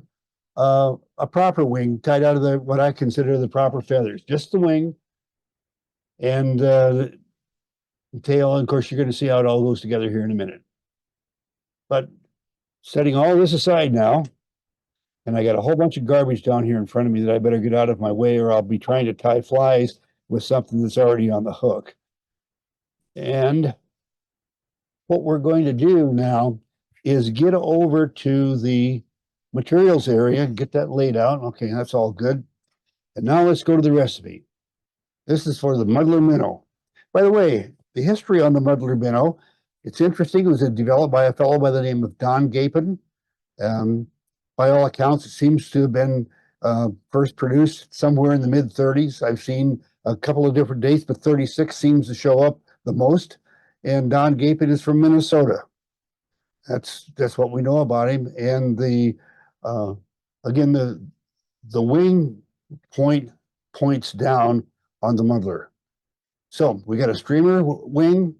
[SPEAKER 1] proper wing tied out of the what I consider the proper feathers, just the wing and the tail. And of course, you're going to see how it all goes together here in a minute. But setting all this aside now, and I got a whole bunch of garbage down here in front of me that I better get out of my way, or I'll be trying to tie flies with something that's already on the hook. And what we're going to do now is get over to the materials area and get that laid out. Okay, that's all good. And now let's go to the recipe. This is for the muddler minnow. By the way, the history on the muddler minnow, it's interesting. It was developed by a fellow by the name of Don Gapin. By all accounts, it seems to have been first produced somewhere in the mid-30s. I've seen a couple of different dates, but 36 seems to show up the most. And Don Gapin is from Minnesota. That's what we know about him. And the again, the wing points down on the muddler. So we got a streamer wing,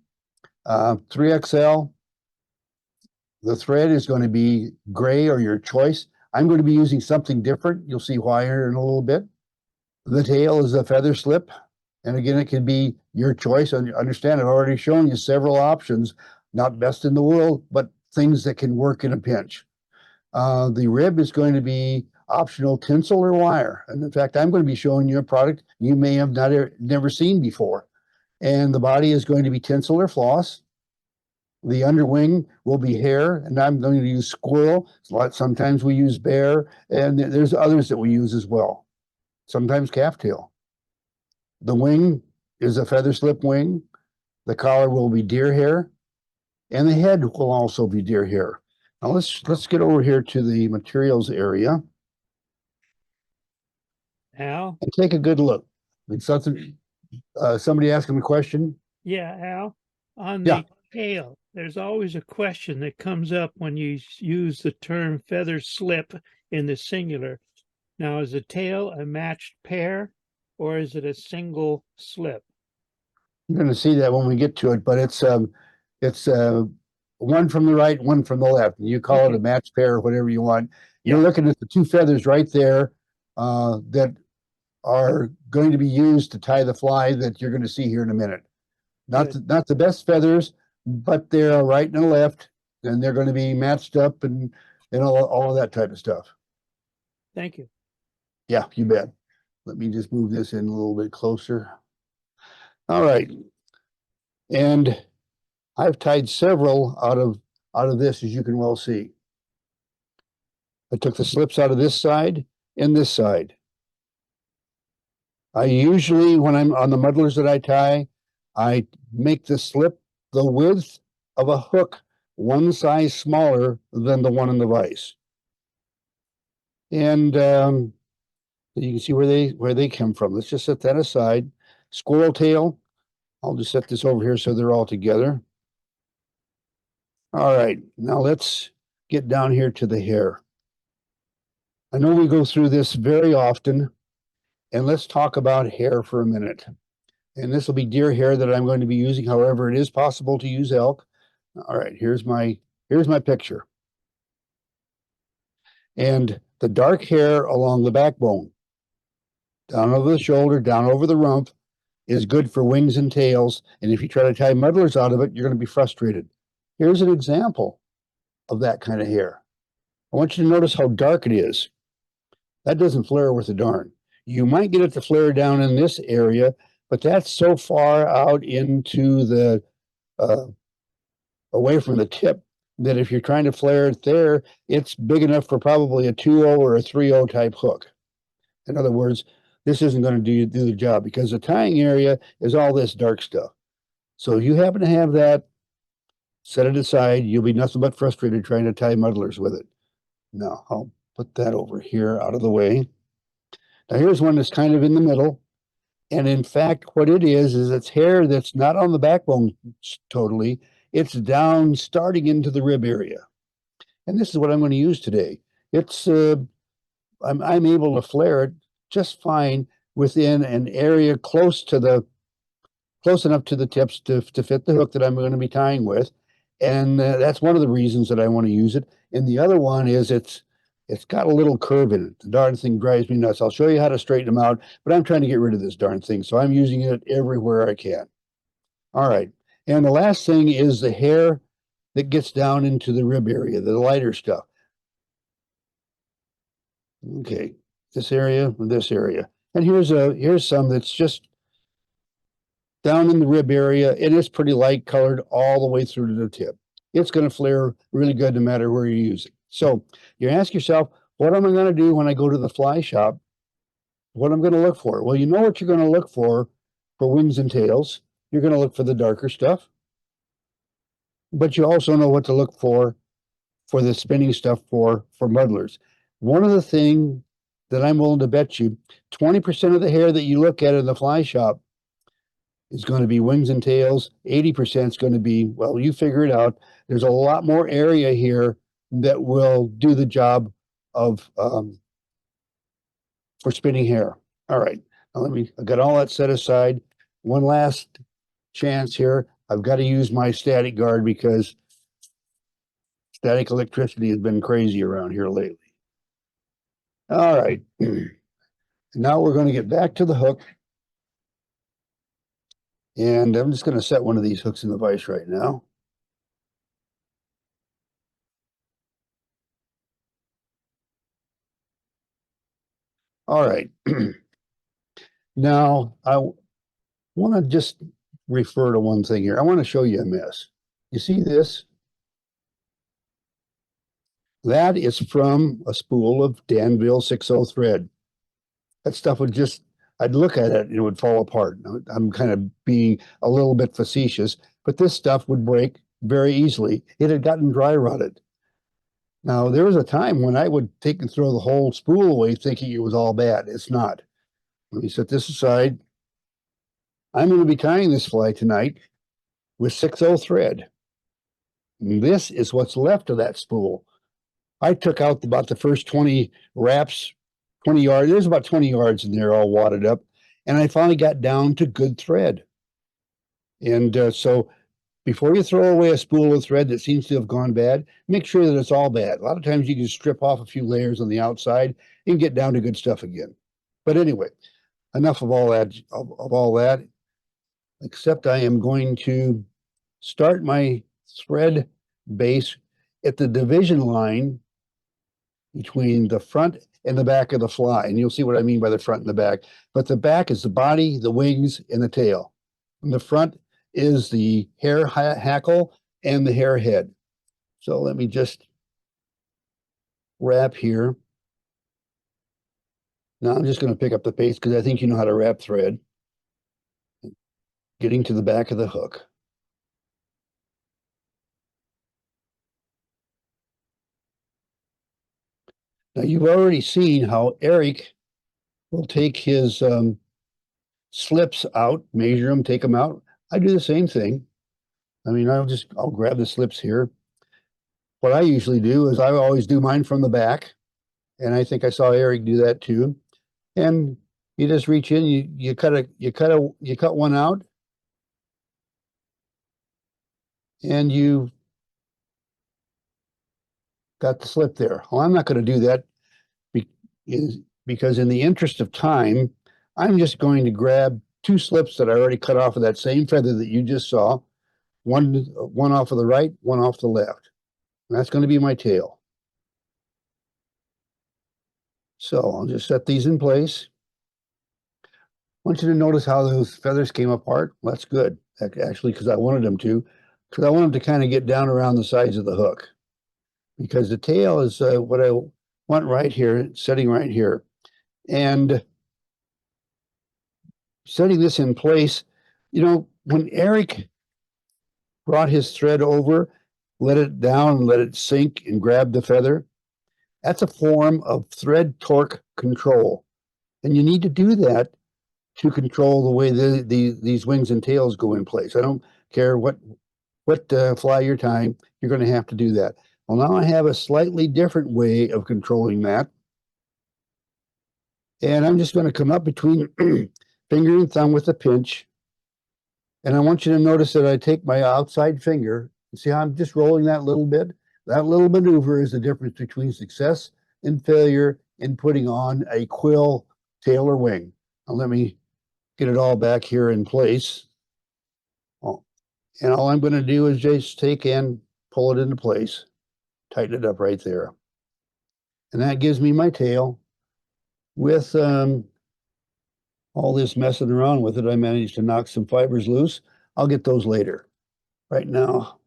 [SPEAKER 1] 3XL. The thread is going to be gray or your choice. I'm going to be using something different. You'll see why here in a little bit. The tail is a feather slip. And again, it can be your choice. And understand, I've already shown you several options, not best in the world, but things that can work in a pinch. The rib is going to be optional tinsel or wire. And in fact, I'm going to be showing you a product you may have never seen before. And the body is going to be tinsel or floss. The underwing will be hair, and I'm going to use squirrel. Sometimes we use bear, and there's others that we use as well. Sometimes calf tail. The wing is a feather slip wing. The collar will be deer hair, and the head will also be deer hair. Now let's get over here to the materials area
[SPEAKER 6] Al?
[SPEAKER 1] and take a good look. Somebody asking a question?
[SPEAKER 6] Yeah, Al, on
[SPEAKER 1] Yeah.
[SPEAKER 6] the tail, there's always a question that comes up when you use the term feather slip in the singular. Now, is the tail a matched pair or is it a single slip?
[SPEAKER 1] You're going to see that when we get to it, but it's one from the right, one from the left. And you call it a match pair or whatever you want. You're looking at the two feathers right there that are going to be used to tie the fly that you're going to see here in a minute. Not the best feathers, but they're a right and a left, and they're going to be matched up and all of that type of stuff.
[SPEAKER 6] Thank you.
[SPEAKER 1] Yeah, you bet. Let me just move this in a little bit closer. All right. And I've tied several out of this, as you can well see. I took the slips out of this side and this side. I usually, when I'm on the muddlers that I tie, I make the slip the width of a hook one size smaller than the one in the vise. And you can see where they come from. Let's just set that aside. squirrel tail. I'll just set this over here so they're all together. All right, now let's get down here to the hair. I know we go through this very often, and let's talk about hair for a minute. And this will be deer hair that I'm going to be using. However, it is possible to use elk. All right, here's my picture. And the dark hair along the backbone, down over the shoulder, down over the rump, is good for wings and tails. And if you try to tie muddlers out of it, you're going to be frustrated. Here's an example of that kind of hair. I want you to notice how dark it is. That doesn't flare worth a darn. You might get it to flare down in this area, but that's so far out into the away from the tip that if you're trying to flare it there, it's big enough for probably a 2-0 or a 3-0 type hook. In other words, this isn't going to do the job because the tying area is all this dark stuff. So if you happen to have that, set it aside. You'll be nothing but frustrated trying to tie muddlers with it. Now, I'll put that over here out of the way. Now, here's one that's kind of in the middle. And in fact, what it is it's hair that's not on the backbone totally. It's down starting into the rib area. And this is what I'm going to use today. It's I'm able to flare it just fine within an area close enough to the tips to fit the hook that I'm going to be tying with. And that's one of the reasons that I want to use it. And the other one is it's got a little curve in it. The darn thing drives me nuts. I'll show you how to straighten them out, but I'm trying to get rid of this darn thing. So I'm using it everywhere I can. All right. And the last thing is the hair that gets down into the rib area, the lighter stuff. Okay. This area and this area. And here's some that's just down in the rib area. It is pretty light colored all the way through to the tip. It's going to flare really good no matter where you use it. So you ask yourself, what am I going to do when I go to the fly shop? What I'm going to look for? Well, you know what you're going to look for wings and tails. You're going to look for the darker stuff. But you also know what to look for the spinning stuff for muddlers. One of the things that I'm willing to bet you, 20% of the hair that you look at in the fly shop is going to be wings and tails. 80% is going to be, well, you figure it out. There's a lot more area here that will do the job of for spinning hair. All right, now I got all that set aside. One last chance here. I've got to use my static guard because static electricity has been crazy around here lately. All right, now we're going to get back to the hook. And I'm just going to set one of these hooks in the vise right now. All right. Now, I want to just refer to one thing here. I want to show you a mess. You see this? That is from a spool of Danville 6/0 thread. That stuff would just, I'd look at it and it would fall apart. I'm kind of being a little bit facetious, but this stuff would break very easily. It had gotten dry rotted. Now, there was a time when I would take and throw the whole spool away thinking it was all bad. It's not. Let me set this aside. I'm going to be tying this fly tonight with 6/0 thread. And this is what's left of that spool. I took out about the first 20 wraps, 20 yards. There's about 20 yards in there all wadded up. And I finally got down to good thread. And so before you throw away a spool of thread that seems to have gone bad, make sure that it's all bad. A lot of times you can strip off a few layers on the outside and get down to good stuff again. But anyway, enough of all that, except I am going to start my thread base at the division line between the front and the back of the fly. And you'll see what I mean by the front and the back. But the back is the body, the wings, and the tail. And the front is the hair hackle and the hair head. So let me just wrap here. Now I'm just going to pick up the pace because I think you know how to wrap thread. Getting to the back of the hook. Now you've already seen how Eric will take his slips out, measure them, take them out. I do the same thing. I mean, I'll grab the slips here. What I usually do is I always do mine from the back. And I think I saw Eric do that too. And you just reach in, you cut one out, and you got the slip there. Well, I'm not going to do that because in the interest of time, I'm just going to grab two slips that I already cut off of that same feather that you just saw, one off of the right, one off the left. And that's going to be my tail. So I'll just set these in place. I want you to notice how those feathers came apart. Well, that's good, actually, because I wanted them to. Because I want them to kind of get down around the sides of the hook. Because the tail is what I want right here, setting right here. And setting this in place, you know, when Eric brought his thread over, let it down, let it sink and grab the feather, that's a form of thread torque control. And you need to do that to control the way these wings and tails go in place. I don't care what fly you're tying, you're going to have to do that. Well, now I have a slightly different way of controlling that. And I'm just going to come up between finger and thumb with a pinch. And I want you to notice that I take my outside finger. See how I'm just rolling that little bit? That little maneuver is the difference between success and failure in putting on a quill tail or wing. Now let me get it all back here in place. Oh, and all I'm going to do is just take and pull it into place, tighten it up right there. And that gives me my tail. With all this messing around with it, I managed to knock some fibers loose. I'll get those later. Right now,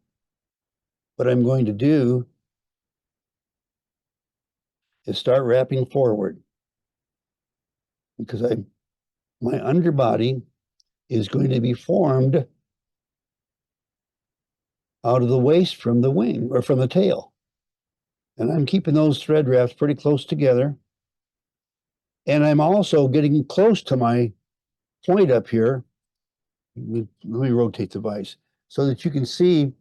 [SPEAKER 1] what I'm going to do is start wrapping forward, because my underbody is going to be formed out of the waist from the wing or from the tail. And I'm keeping those thread wraps pretty close together. And I'm also getting close to my point up here. Let me rotate the vise so that you can see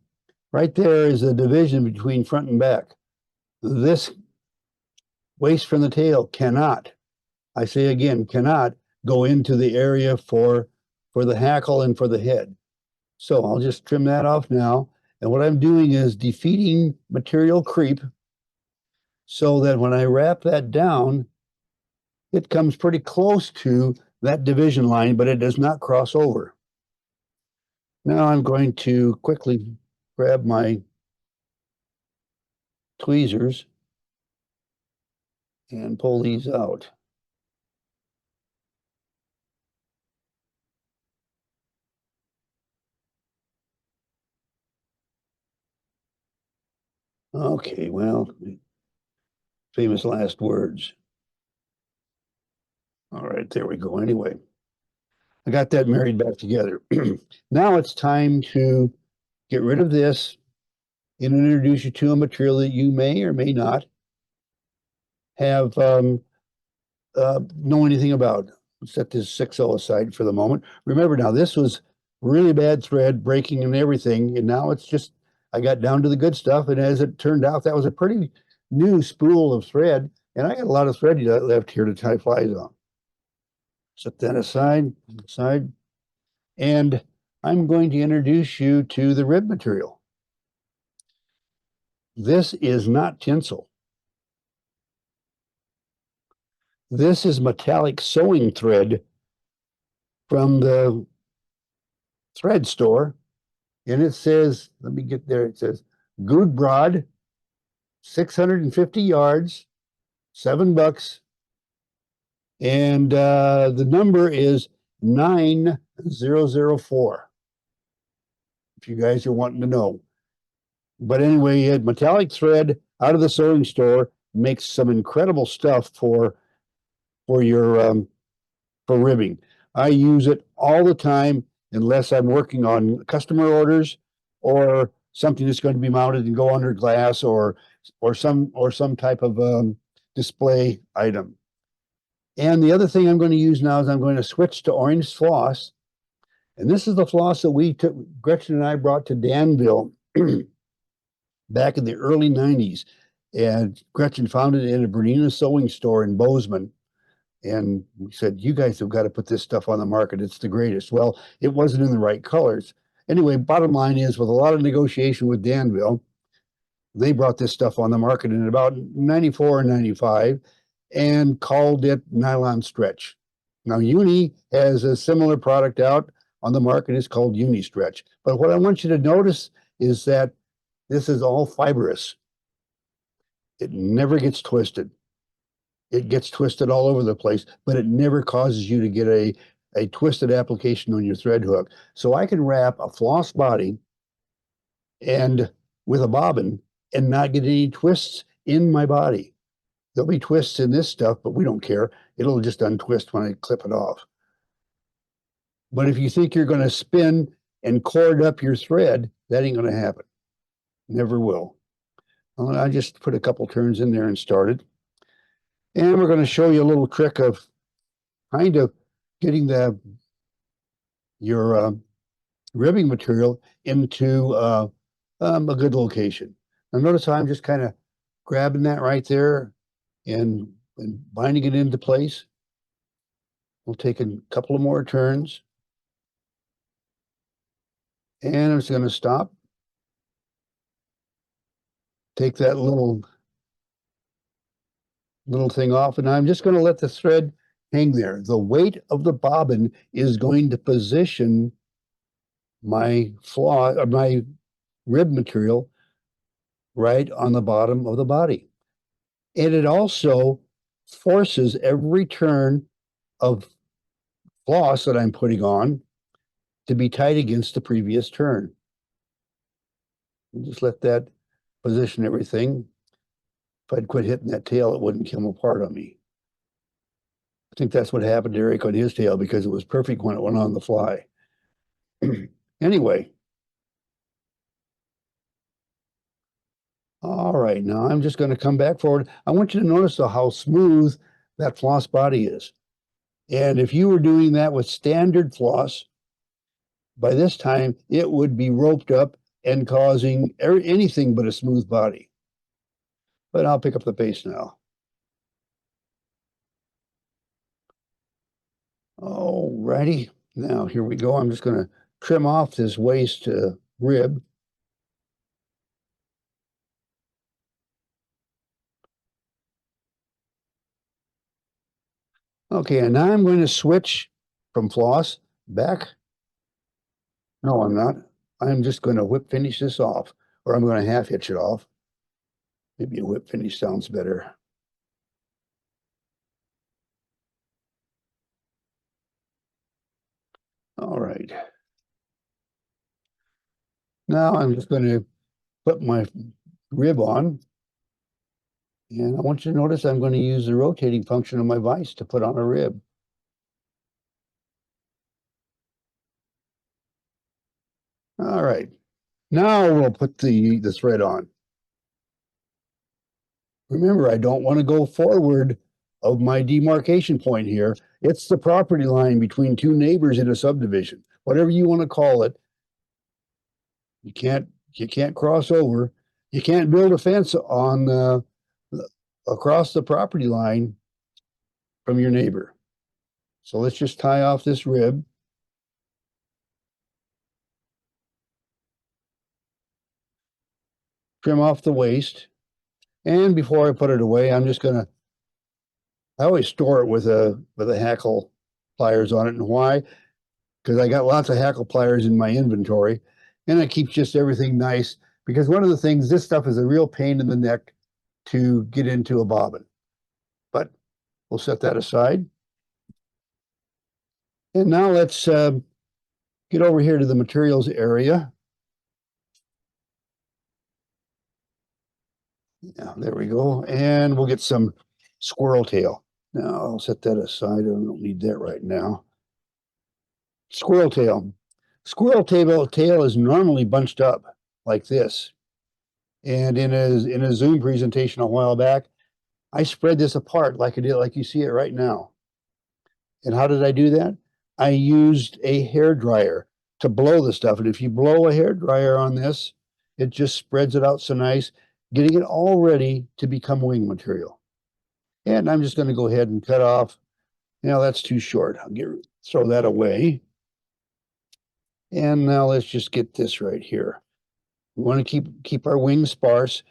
[SPEAKER 1] right there is a division between front and back. This waist from the tail cannot, I say again, cannot go into the area for the hackle and for the head. So I'll just trim that off now. And what I'm doing is defeating material creep so that when I wrap that down, it comes pretty close to that division line, but it does not cross over. Now I'm going to quickly grab my tweezers and pull these out. Okay, well, famous last words. All right, there we go. Anyway, I got that married back together. Now it's time to get rid of this and introduce you to a material that you may or may not have know anything about. Set this 6.0 aside for the moment. Remember now, this was really bad thread, breaking and everything, and now it's just, I got down to the good stuff, and as it turned out, that was a pretty new spool of thread, and I got a lot of thread left here to tie flies on. Set that aside, and I'm going to introduce you to the rib material. This is not tinsel. This is metallic sewing thread from the thread store. And it says, let me get there, it says, good broad, 650 yards, $7. And the number is 9004. If you guys are wanting to know. But anyway, you had metallic thread out of the sewing store, makes some incredible stuff for your for ribbing. I use it all the time unless I'm working on customer orders or something that's going to be mounted and go under glass or some type of display item. And the other thing I'm going to use now is I'm going to switch to orange floss. And this is the floss that we took, Gretchen and I brought to Danville back in the early 90s. And Gretchen found it in a Bernina sewing store in Bozeman. And we said, you guys have got to put this stuff on the market. It's the greatest. Well, it wasn't in the right colors. Anyway, bottom line is, with a lot of negotiation with Danville, they brought this stuff on the market in about 94 and 95 and called it nylon stretch. Now, Uni has a similar product out on the market. It's called Uni Stretch. But what I want you to notice is that this is all fibrous. It never gets twisted. It gets twisted all over the place, but it never causes you to get a twisted application on your thread hook. So I can wrap a floss body and with a bobbin and not get any twists in my body. There'll be twists in this stuff, but we don't care. It'll just untwist when I clip it off. But if you think you're going to spin and cord up your thread, that ain't going to happen. Never will. Well, I just put a couple turns in there and started. And we're going to show you a little trick of kind of getting your ribbing material into a good location. Now notice how I'm just kind of grabbing that right there and binding it into place. We'll take a couple of more turns. And I'm just going to stop. Take that little thing off, and I'm just going to let the thread hang there. The weight of the bobbin is going to position my my rib material right on the bottom of the body. And it also forces every turn of floss that I'm putting on to be tight against the previous turn. Just let that position everything. If I'd quit hitting that tail, it wouldn't come apart on me. I think that's what happened to Eric on his tail, because it was perfect when it went on the fly. Anyway. All right, now I'm just going to come back forward. I want you to notice how smooth that floss body is. And if you were doing that with standard floss, by this time it would be roped up and causing anything but a smooth body. But I'll pick up the pace now. All righty, now here we go. I'm just going to trim off this waist rib. Okay, and now I'm going to switch from floss back. No, I'm not. I'm just going to whip finish this off, or I'm going to half hitch it off. Maybe a whip finish sounds better. All right. Now I'm just going to put my rib on. And I want you to notice I'm going to use the rotating function of my vise to put on a rib. All right. Now we'll put the thread on. Remember, I don't want to go forward of my demarcation point here. It's the property line between two neighbors in a subdivision. Whatever you want to call it. You can't cross over. You can't build a fence on across the property line from your neighbor. So let's just tie off this rib. Trim off the waist. And before I put it away, I'm just gonna, I always store it with a hackle pliers on it. And why? Because I got lots of hackle pliers in my inventory, and it keeps just everything nice. Because one of the things, this stuff is a real pain in the neck to get into a bobbin. But we'll set that aside. And now let's get over here to the materials area. Yeah, there we go. And we'll get some squirrel tail. Now I'll set that aside. I don't need that right now. Squirrel tail. Squirrel tail is normally bunched up like this. And in a Zoom presentation a while back, I spread this apart like I did, like you see it right now. And how did I do that? I used a hair dryer to blow the stuff. And if you blow a hair dryer on this, it just spreads it out so nice, getting it all ready to become wing material. And I'm just going to go ahead and cut off. That's too short. Throw that away. And now let's just get this right here. We want to keep our wings sparse.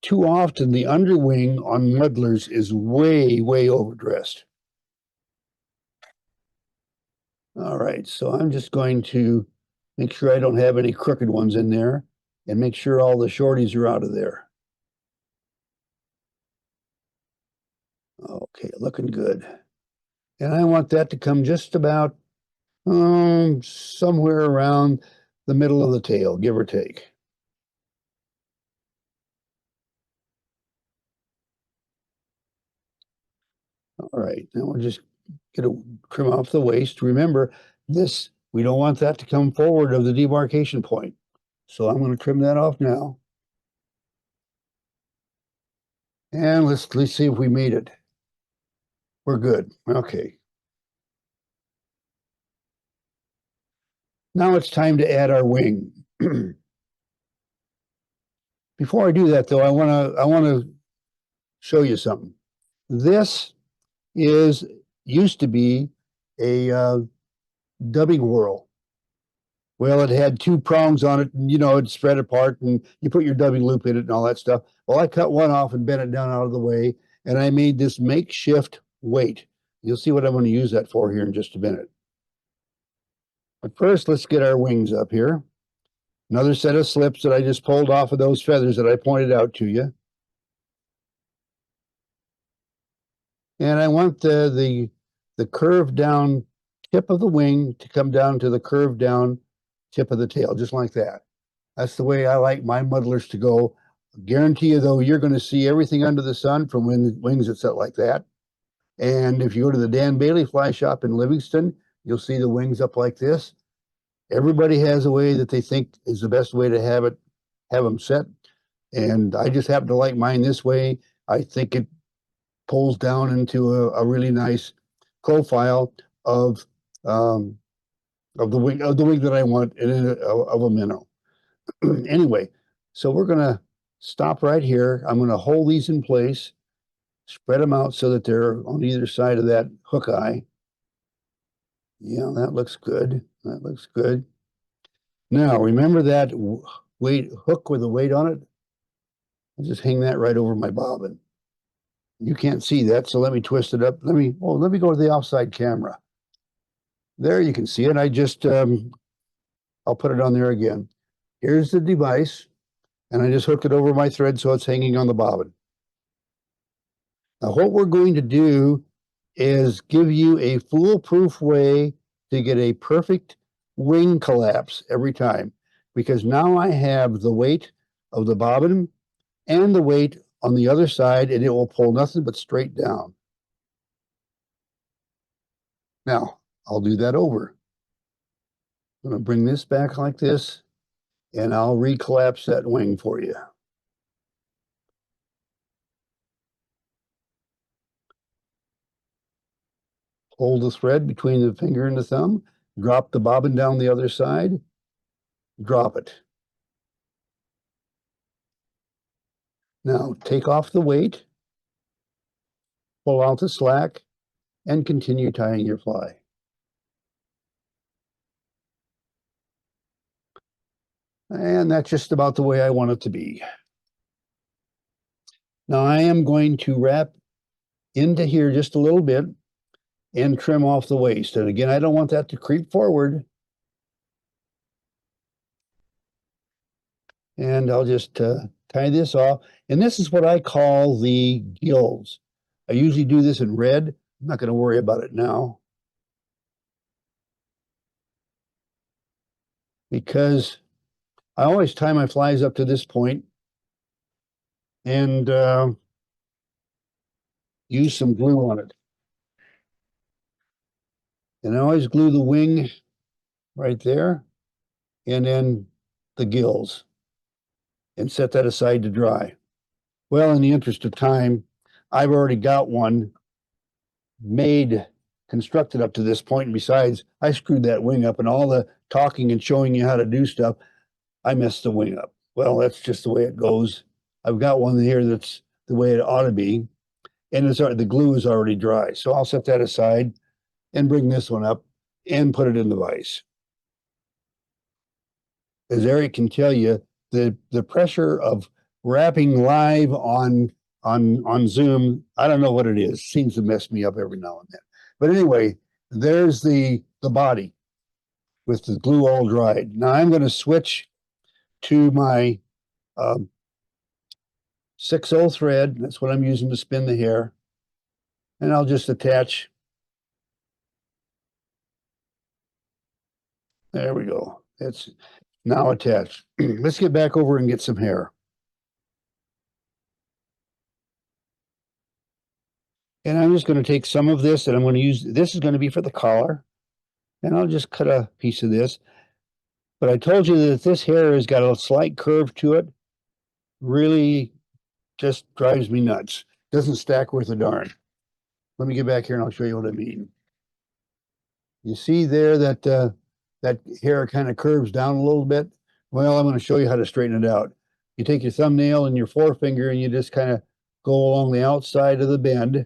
[SPEAKER 1] Too often the underwing on muddlers is way, way overdressed. All right, so I'm just going to make sure I don't have any crooked ones in there and make sure all the shorties are out of there. Okay, looking good. And I want that to come just about somewhere around the middle of the tail, give or take. All right, now we'll just get a trim off the waist. Remember, we don't want that to come forward of the demarcation point. So I'm going to trim that off now. And let's see if we made it. We're good. Okay. Now it's time to add our wing. Before I do that, though, I want to show you something. This used to be a dubbing whirl. Well, it had two prongs on it, and it'd spread apart, and you put your dubbing loop in it and all that stuff. Well, I cut one off and bent it down out of the way, and I made this makeshift weight. You'll see what I'm going to use that for here in just a minute. But first, let's get our wings up here. Another set of slips that I just pulled off of those feathers that I pointed out to you. And I want the curved down tip of the wing to come down to the curved down tip of the tail, just like that. That's the way I like my muddlers to go. Guarantee you, though, you're going to see everything under the sun from wings that set like that. And if you go to the Dan Bailey Fly Shop in Livingston, you'll see the wings up like this. Everybody has a way that they think is the best way to have them set. And I just happen to like mine this way. I think it pulls down into a really nice profile of the wing that I want of a minnow. Anyway, so we're gonna stop right here. I'm gonna hold these in place, spread them out so that they're on either side of that hook eye. Yeah, that looks good. That looks good. Now, remember that hook with the weight on it? I'll just hang that right over my bobbin. You can't see that, so let me twist it up. Let me go to the offside camera. There you can see it. I'll put it on there again. Here's the device, and I just hooked it over my thread so it's hanging on the bobbin. Now, what we're going to do is give you a foolproof way to get a perfect wing collapse every time, because now I have the weight of the bobbin and the weight on the other side, and it will pull nothing but straight down. Now, I'll do that over. I'm going to bring this back like this, and I'll recollapse that wing for you. Hold the thread between the finger and the thumb, drop the bobbin down the other side, drop it. Now take off the weight, pull out the slack, and continue tying your fly. And that's just about the way I want it to be. Now I am going to wrap into here just a little bit and trim off the waist. And again, I don't want that to creep forward. And I'll just tie this off. And this is what I call the gills. I usually do this in red. I'm not going to worry about it now, because I always tie my flies up to this point and use some glue on it. And I always glue the wing right there and then the gills and set that aside to dry. Well, in the interest of time, I've already got one made constructed up to this point. And besides, I screwed that wing up, and all the talking and showing you how to do stuff, I messed the wing up. Well, that's just the way it goes. I've got one here that's the way it ought to be, and the glue is already dry. So I'll set that aside and bring this one up and put it in the vise. As Eric can tell you, the pressure of wrapping live on Zoom, I don't know what it is. Seems to mess me up every now and then. But anyway, there's the body with the glue all dried. Now I'm going to switch to my 6/0 thread. That's what I'm using to spin the hair. And I'll just attach. There we go. It's now attached. Let's get back over and get some hair. And I'm just going to take some of this and I'm going to use, this is going to be for the collar. And I'll just cut a piece of this. But I told you that this hair has got a slight curve to it. Really just drives me nuts. Doesn't stack worth a darn. Let me get back here and I'll show you what I mean. You see there that that hair kind of curves down a little bit? Well, I'm going to show you how to straighten it out. You take your thumbnail and your forefinger and you just kind of go along the outside of the bend.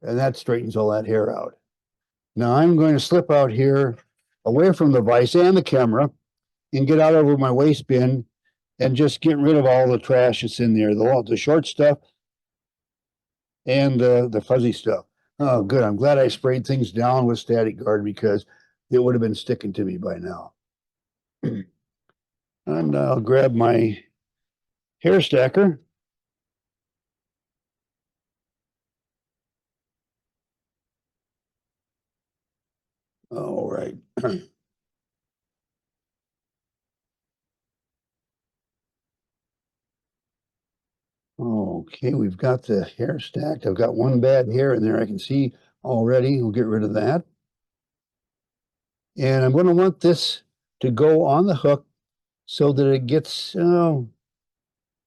[SPEAKER 1] And that straightens all that hair out. Now I'm going to slip out here away from the vise and the camera and get out over my waist bin and just get rid of all the trash that's in there, the short stuff and the fuzzy stuff. Oh, good. I'm glad I sprayed things down with static guard because it would have been sticking to me by now. And I'll grab my hair stacker. All right. Okay, we've got the hair stacked. I've got one bad hair in there I can see already. We'll get rid of that. And I'm going to want this to go on the hook so that it gets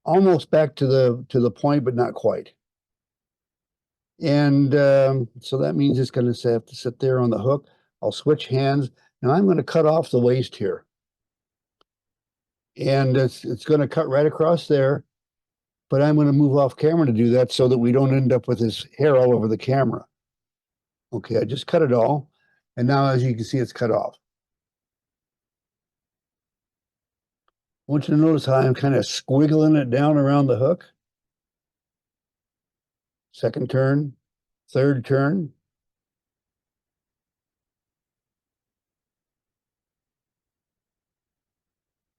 [SPEAKER 1] almost back to the point, but not quite. And so that means it's going to have to sit there on the hook. I'll switch hands. Now I'm going to cut off the waist here. And it's going to cut right across there. But I'm going to move off camera to do that so that we don't end up with this hair all over the camera. Okay, I just cut it all. And now, as you can see, it's cut off. I want you to notice how I'm kind of squiggling it down around the hook. Second turn, third turn.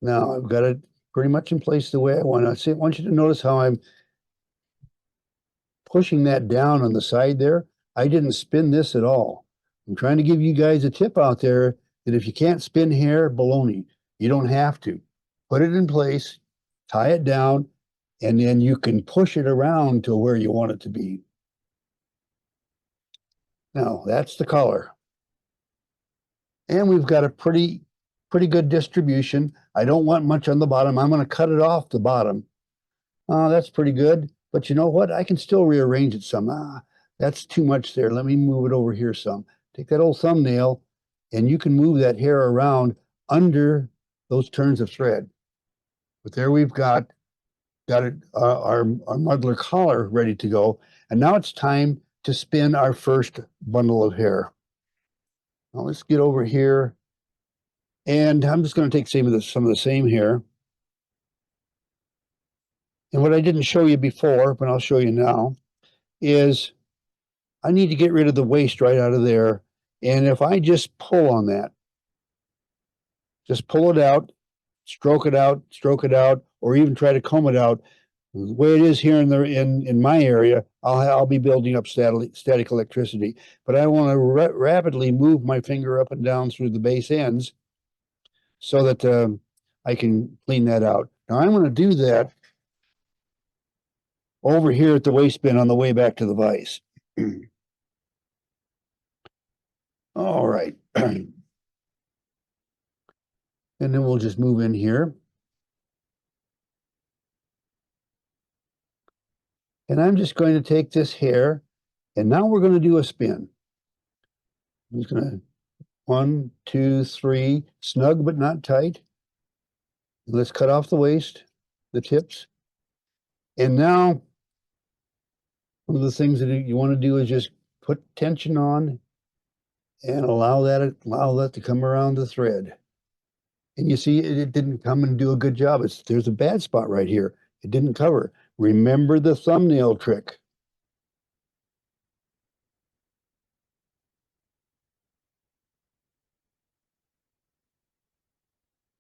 [SPEAKER 1] Now I've got it pretty much in place the way I want to. I want you to notice how I'm pushing that down on the side there. I didn't spin this at all. I'm trying to give you guys a tip out there that if you can't spin hair, baloney. You don't have to. Put it in place, tie it down, and then you can push it around to where you want it to be. Now, that's the color. And we've got a pretty good distribution. I don't want much on the bottom. I'm going to cut it off the bottom. That's pretty good. But you know what? I can still rearrange it some. That's too much there. Let me move it over here some. Take that old thumbnail, and you can move that hair around under those turns of thread. But there we've got it, our muddler collar ready to go. And now it's time to spin our first bundle of hair. Now let's get over here. And I'm just going to take some of the same hair. And what I didn't show you before, but I'll show you now, is I need to get rid of the waist right out of there. And if I just pull on that, just pull it out, stroke it out, or even try to comb it out. The way it is here in my area, I'll be building up static electricity. But I want to rapidly move my finger up and down through the base ends so that I can clean that out. Now I'm going to do that over here at the waist bin on the way back to the vise. All right. And then we'll just move in here. And I'm just going to take this hair And now we're going to do a spin. I'm just going to 1, 2, 3, snug but not tight. Let's cut off the waist, the tips. And now, one of the things that you want to do is just put tension on and allow that to come around the thread. And you see, it didn't come and do a good job. There's a bad spot right here. It didn't cover. Remember the thumbnail trick.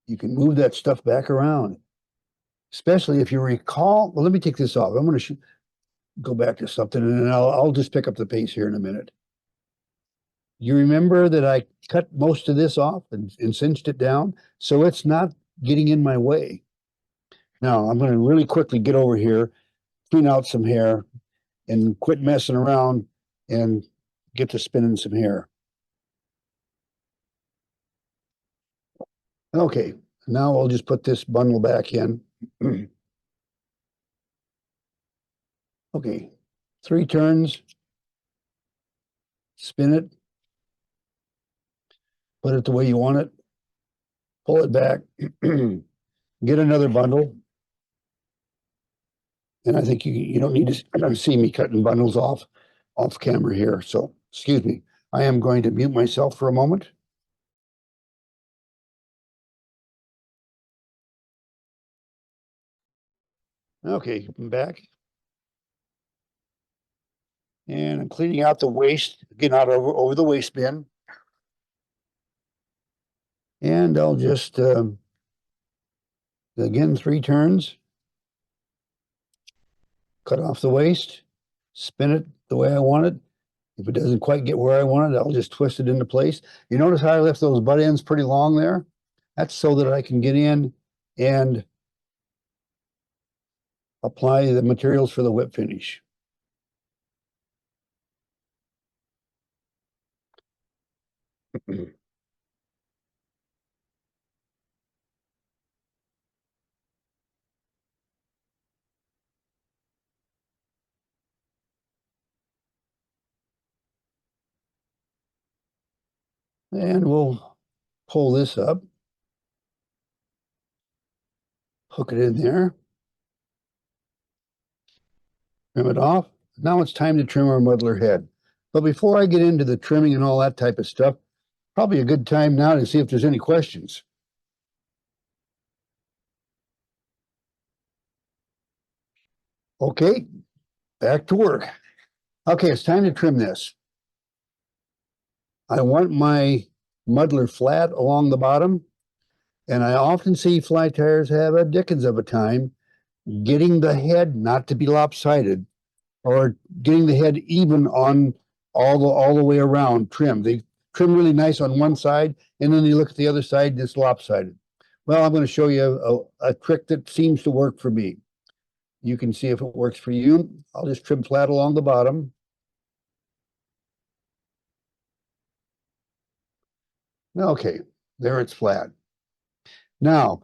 [SPEAKER 1] You can move that stuff back around, especially if you recall. Well, let me take this off. I'm going to go back to something, and then I'll just pick up the pace here in a minute. You remember that I cut most of this off and cinched it down, so it's not getting in my way. Now, I'm going to really quickly get over here, clean out some hair, and quit messing around and get to spinning some hair. Okay, now I'll just put this bundle back in. Okay, 3 turns, spin it, put it the way you want it, pull it back, get another bundle. And I think you don't need to see me cutting bundles off camera here. So, excuse me. I am going to mute myself for a moment. Okay, I'm back. And I'm cleaning out the waste, getting out over the waste bin. And I'll just, again, 3 turns. Cut off the waste, spin it the way I want it. If it doesn't quite get where I want it, I'll just twist it into place. You notice how I left those butt ends pretty long there? That's so that I can get in and apply the materials for the whip finish. And we'll pull this up, hook it in there, trim it off. Now it's time to trim our muddler head. But before I get into the trimming and all that type of stuff, probably a good time now to see if there's any questions. Okay, back to work. Okay, it's time to trim this. I want my muddler flat along the bottom, and I often see fly tires have a dickens of a time getting the head not to be lopsided, or getting the head even on all the way around trim. They trim really nice on one side, and then you look at the other side and it's lopsided. Well, I'm going to show you a trick that seems to work for me. You can see if it works for you. I'll just trim flat along the bottom. Okay, there it's flat. Now,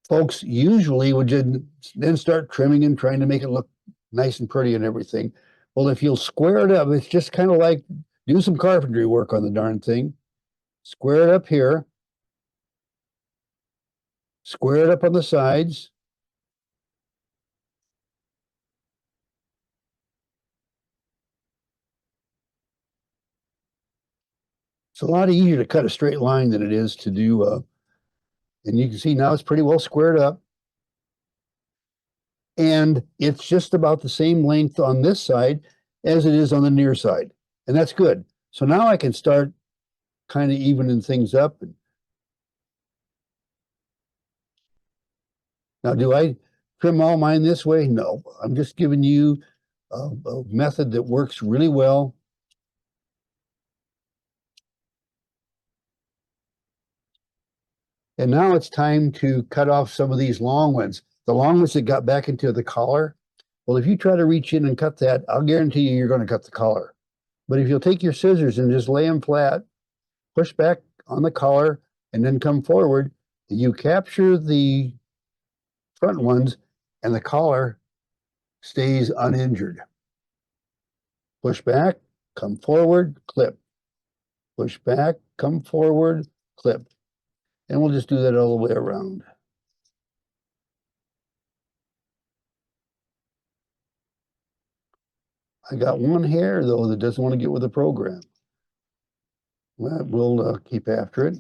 [SPEAKER 1] folks usually would then start trimming and trying to make it look nice and pretty and everything. Well, if you'll square it up, it's just kind of like do some carpentry work on the darn thing. Square it up here. Square it up on the sides. It's a lot easier to cut a straight line than it is to do, and you can see now it's pretty well squared up. And it's just about the same length on this side as it is on the near side. And that's good. So now I can start kind of evening things up. Now, do I trim all mine this way? No, I'm just giving you a method that works really well. And now it's time to cut off some of these long ones. The long ones that got back into the collar. Well, if you try to reach in and cut that, I'll guarantee you're going to cut the collar. But if you'll take your scissors and just lay them flat, push back on the collar, and then come forward, you capture the front ones and the collar stays uninjured. Push back, come forward, clip. Push back, come forward, clip. And we'll just do that all the way around. I got one hair, though, that doesn't want to get with the program. Well, we'll keep after it.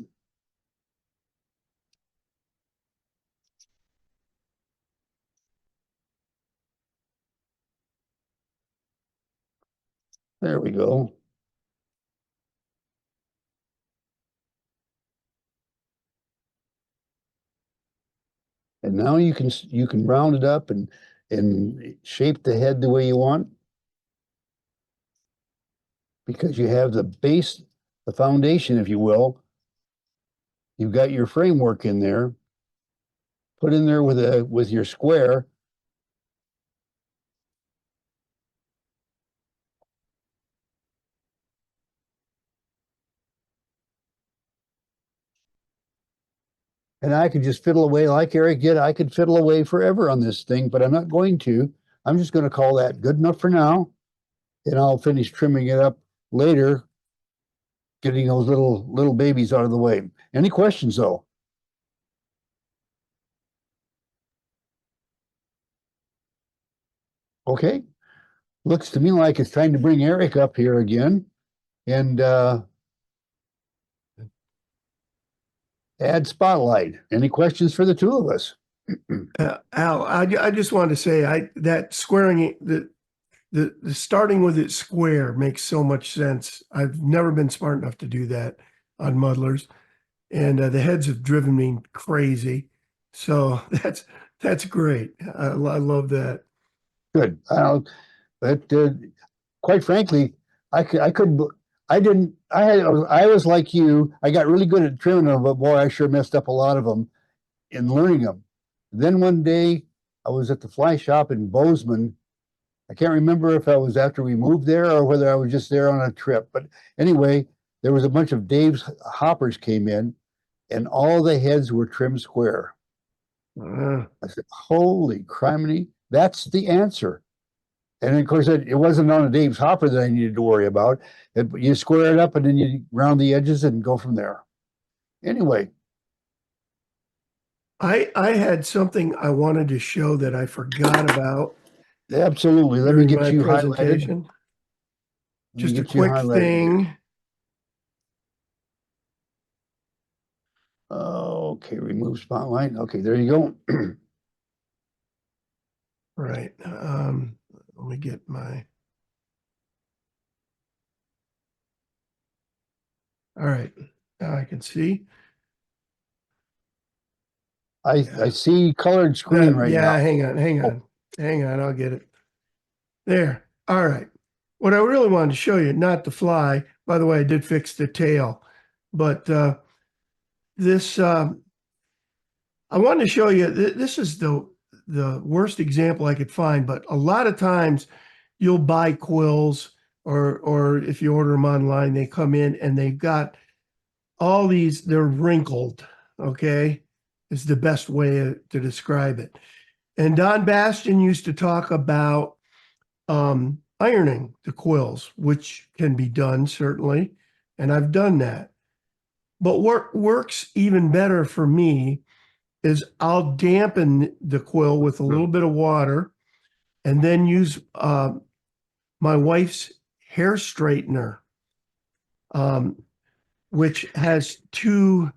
[SPEAKER 1] There we go. And now you can round it up and shape the head the way you want, because you have the base, the foundation, if you will. You've got your framework in there, put in there with your square. And I could just fiddle away like Eric did. I could fiddle away forever on this thing, but I'm not going to. I'm just going to call that good enough for now. And I'll finish trimming it up later, getting those little babies out of the way. Any questions, though? Okay. Looks to me like it's time to bring Eric up here again and add spotlight. Any questions for the two of us?
[SPEAKER 2] Al, I just wanted to say that squaring it, the starting with it square makes so much sense. I've never been smart enough to do that on muddlers, and the heads have driven me crazy. So that's great. I love that.
[SPEAKER 1] Good. But quite frankly, I was like you. I got really good at trimming them, but boy, I sure messed up a lot of them in learning them. Then one day I was at the fly shop in Bozeman. I can't remember if I was after we moved there or whether I was just there on a trip. But anyway, there was a bunch of Dave's hoppers came in, and all the heads were trimmed square. I said, holy criminy, that's the answer. And of course, it wasn't on a Dave's hopper that I needed to worry about. You square it up and then you round the edges and go from there. Anyway.
[SPEAKER 2] I had something I wanted to show that I forgot about.
[SPEAKER 1] Absolutely. Let me get you
[SPEAKER 2] presentation.
[SPEAKER 1] highlighted.
[SPEAKER 2] Just a quick thing.
[SPEAKER 1] Okay, remove spotlight. Okay, there you go.
[SPEAKER 2] Right. Let me get my. All right. Now I can see.
[SPEAKER 1] I see colored screen right now.
[SPEAKER 2] Yeah, hang on. I'll get it. There. All right. What I really wanted to show you, not the fly. By the way, I did fix the tail, but this I wanted to show you. This is the worst example I could find, but a lot of times you'll buy quills, or if you order them online, they come in and they've got all these. They're wrinkled. Okay. Is the best way to describe it. And Don Bastian used to talk about ironing the quills, which can be done certainly, and I've done that. But what works even better for me is I'll dampen the quill with a little bit of water, and then use my wife's hair straightener, which has two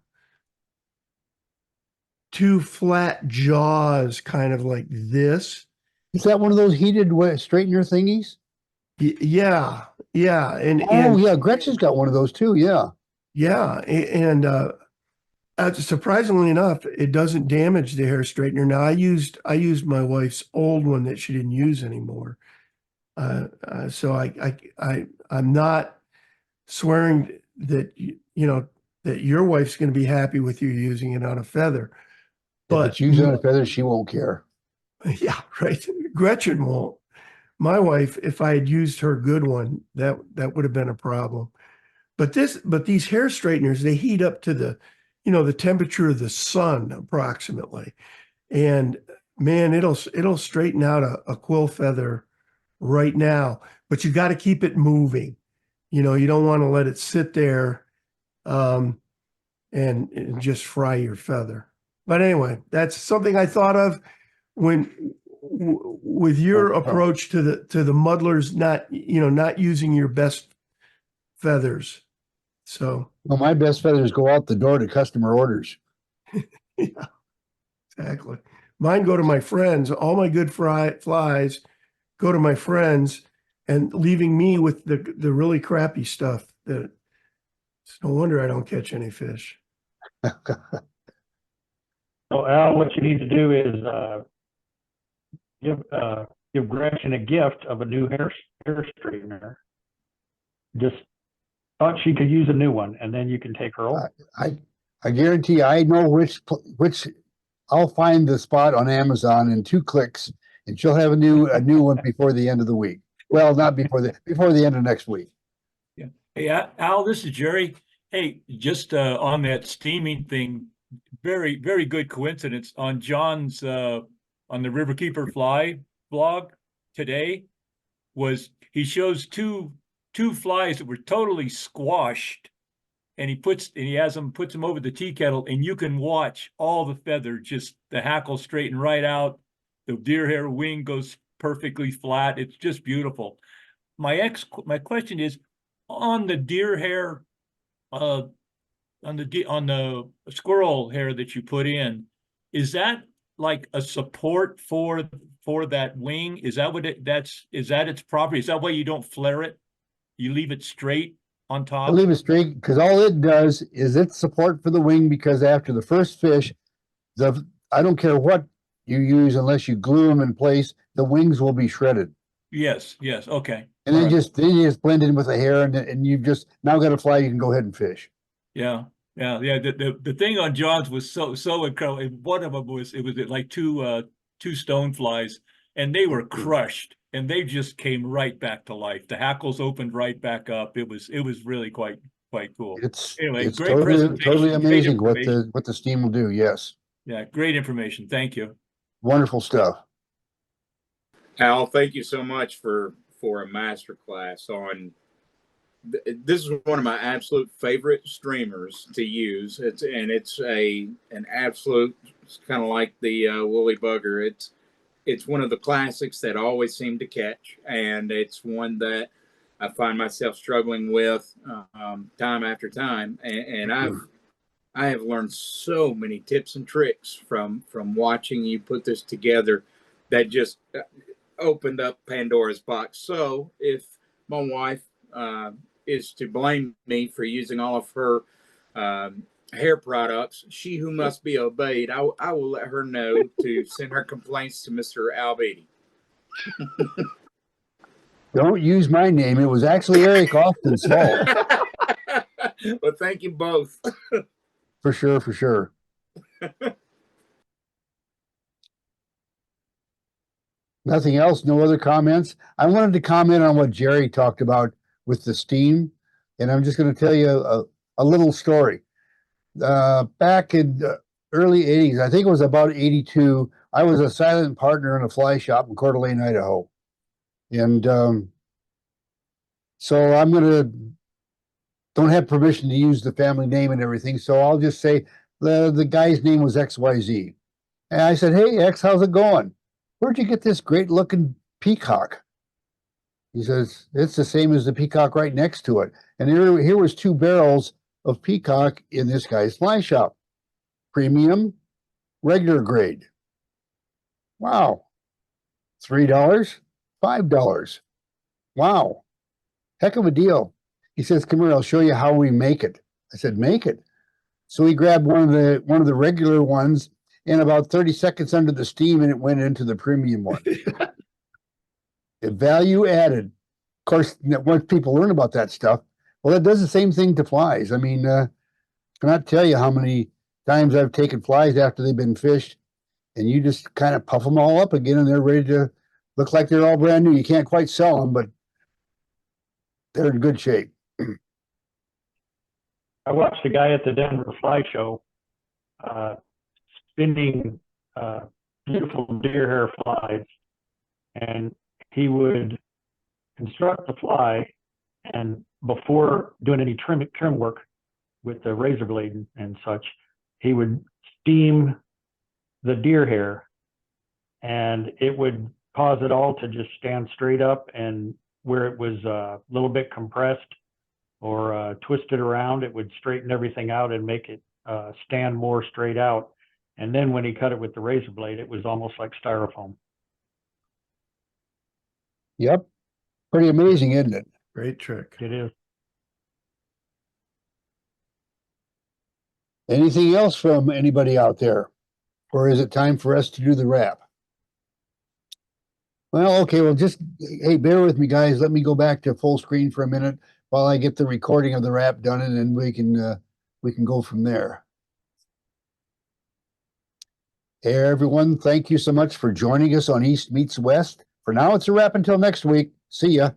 [SPEAKER 2] flat jaws, kind of like this.
[SPEAKER 1] Is that one of those heated straightener thingies?
[SPEAKER 2] Yeah. And
[SPEAKER 1] yeah, Gretchen's got one of those too. Yeah.
[SPEAKER 2] Yeah. And surprisingly enough, it doesn't damage the hair straightener. Now I used my wife's old one that she didn't use anymore. So I'm not swearing that that your wife's going to be happy with you using it on a feather. But
[SPEAKER 1] if it's used on a feather, she won't care.
[SPEAKER 2] Yeah, right. Gretchen won't. My wife, if I had used her good one, that would have been a problem. But these hair straighteners, they heat up to the temperature of the sun approximately. And man, it'll straighten out a quill feather right now, but you got to keep it moving. You know, you don't want to let it sit there and just fry your feather. But anyway, that's something I thought of when with your approach to the muddlers, not using your best feathers. So
[SPEAKER 1] Well, my best feathers go out the door to customer orders.
[SPEAKER 2] yeah, exactly. Mine go to my friends. All my good flies go to my friends, and leaving me with the really crappy stuff. That it's no wonder I don't catch any fish.
[SPEAKER 7] So Al, what you need to do is give Gretchen a gift of a new hair straightener. Just thought she could use a new one, and then you can take her over.
[SPEAKER 1] I guarantee I know which I'll find the spot on Amazon in 2 clicks, and she'll have a new one before the end of the week. Well, not before the end of next week.
[SPEAKER 3] Yeah. Hey, Al, this is Jerry. Hey, just on that steaming thing, very, very good coincidence on John's on the Riverkeeper Fly blog today was he shows two flies that were totally squashed, and puts them over the tea kettle, and you can watch all the feather, just the hackle straighten right out, the deer hair wing goes perfectly flat. It's just beautiful. My question is on the deer hair, on the squirrel hair that you put in, is that like a support for that wing? Is that is that its property? Is that why you don't flare it? You leave it straight on top?
[SPEAKER 1] I leave it straight because all it does is it's support for the wing, because after the first fish, I don't care what you use unless you glue them in place, the wings will be shredded.
[SPEAKER 3] Yes, okay.
[SPEAKER 1] And then you just blend in with the hair, and you've just now got a fly you can go ahead and fish.
[SPEAKER 3] Yeah. The thing on John's was so incredible. One of them was like two stone flies, and they were crushed, and they just came right back to life. The hackles opened right back up. It was really quite cool. Anyway,
[SPEAKER 1] It's
[SPEAKER 3] great presentation.
[SPEAKER 1] totally
[SPEAKER 3] Great
[SPEAKER 1] amazing what
[SPEAKER 3] information.
[SPEAKER 1] the steam will do. Yes,
[SPEAKER 3] Yeah, great information. Thank you.
[SPEAKER 1] wonderful stuff.
[SPEAKER 4] Al, thank you so much for a master class on. This is one of my absolute favorite streamers to use. It's an absolute. It's kind of like the woolly bugger. It's one of the classics that always seem to catch, and it's one that I find myself struggling with time after time. And I have learned so many tips and tricks from watching you put this together that just opened up Pandora's box. So if my wife is to blame me for using all of her hair products, she who must be obeyed, I will let her know to send her complaints to Mr. Albetti.
[SPEAKER 1] Don't use my name. It was actually Eric Austin's fault.
[SPEAKER 4] Well, thank you both.
[SPEAKER 1] For sure. Nothing else? No other comments? I wanted to comment on what Jerry talked about with the steam, and I'm just going to tell you a little story. Back in the early 80s, I think it was about 82, I was a silent partner in a fly shop in Coeur d'Alene, Idaho. And so don't have permission to use the family name and everything, so I'll just say the guy's name was XYZ. And I said, "Hey, X, how's it going? Where'd you get this great looking peacock?" He says, "It's the same as the peacock right next to it." And here was 2 barrels of peacock in this guy's fly shop. Premium, regular grade. Wow. $3, $5. Wow. Heck of a deal. He says, "Come here, I'll show you how we make it." I said, "Make it?" So he grabbed one of the regular ones, and about 30 seconds under the steam, and it went into the premium one. The value added. Of course, once people learn about that stuff, well, it does the same thing to flies. I mean, I cannot tell you how many times I've taken flies after they've been fished, and you just kind of puff them all up again, and they're ready to look like they're all brand new. You can't quite sell them, but they're in good shape.
[SPEAKER 7] I watched a guy at the Denver Fly Show spinning beautiful deer hair flies, and he would construct the fly, and before doing any trim work with the razor blade and such, he would steam the deer hair, and it would cause it all to just stand straight up, and where it was a little bit compressed or twisted around, it would straighten everything out and make it stand more straight out. And then when he cut it with the razor blade, it was almost like styrofoam.
[SPEAKER 1] Yep. Pretty amazing, isn't it?
[SPEAKER 2] Great trick.
[SPEAKER 7] It is.
[SPEAKER 1] Anything else from anybody out there? Or is it time for us to do the wrap? Well, okay, well, just, hey, bear with me, guys. Let me go back to full screen for a minute while I get the recording of the wrap done, and then we can go from there. Hey, everyone, thank you so much for joining us on East Meets West. For now, it's a wrap until next week. See ya.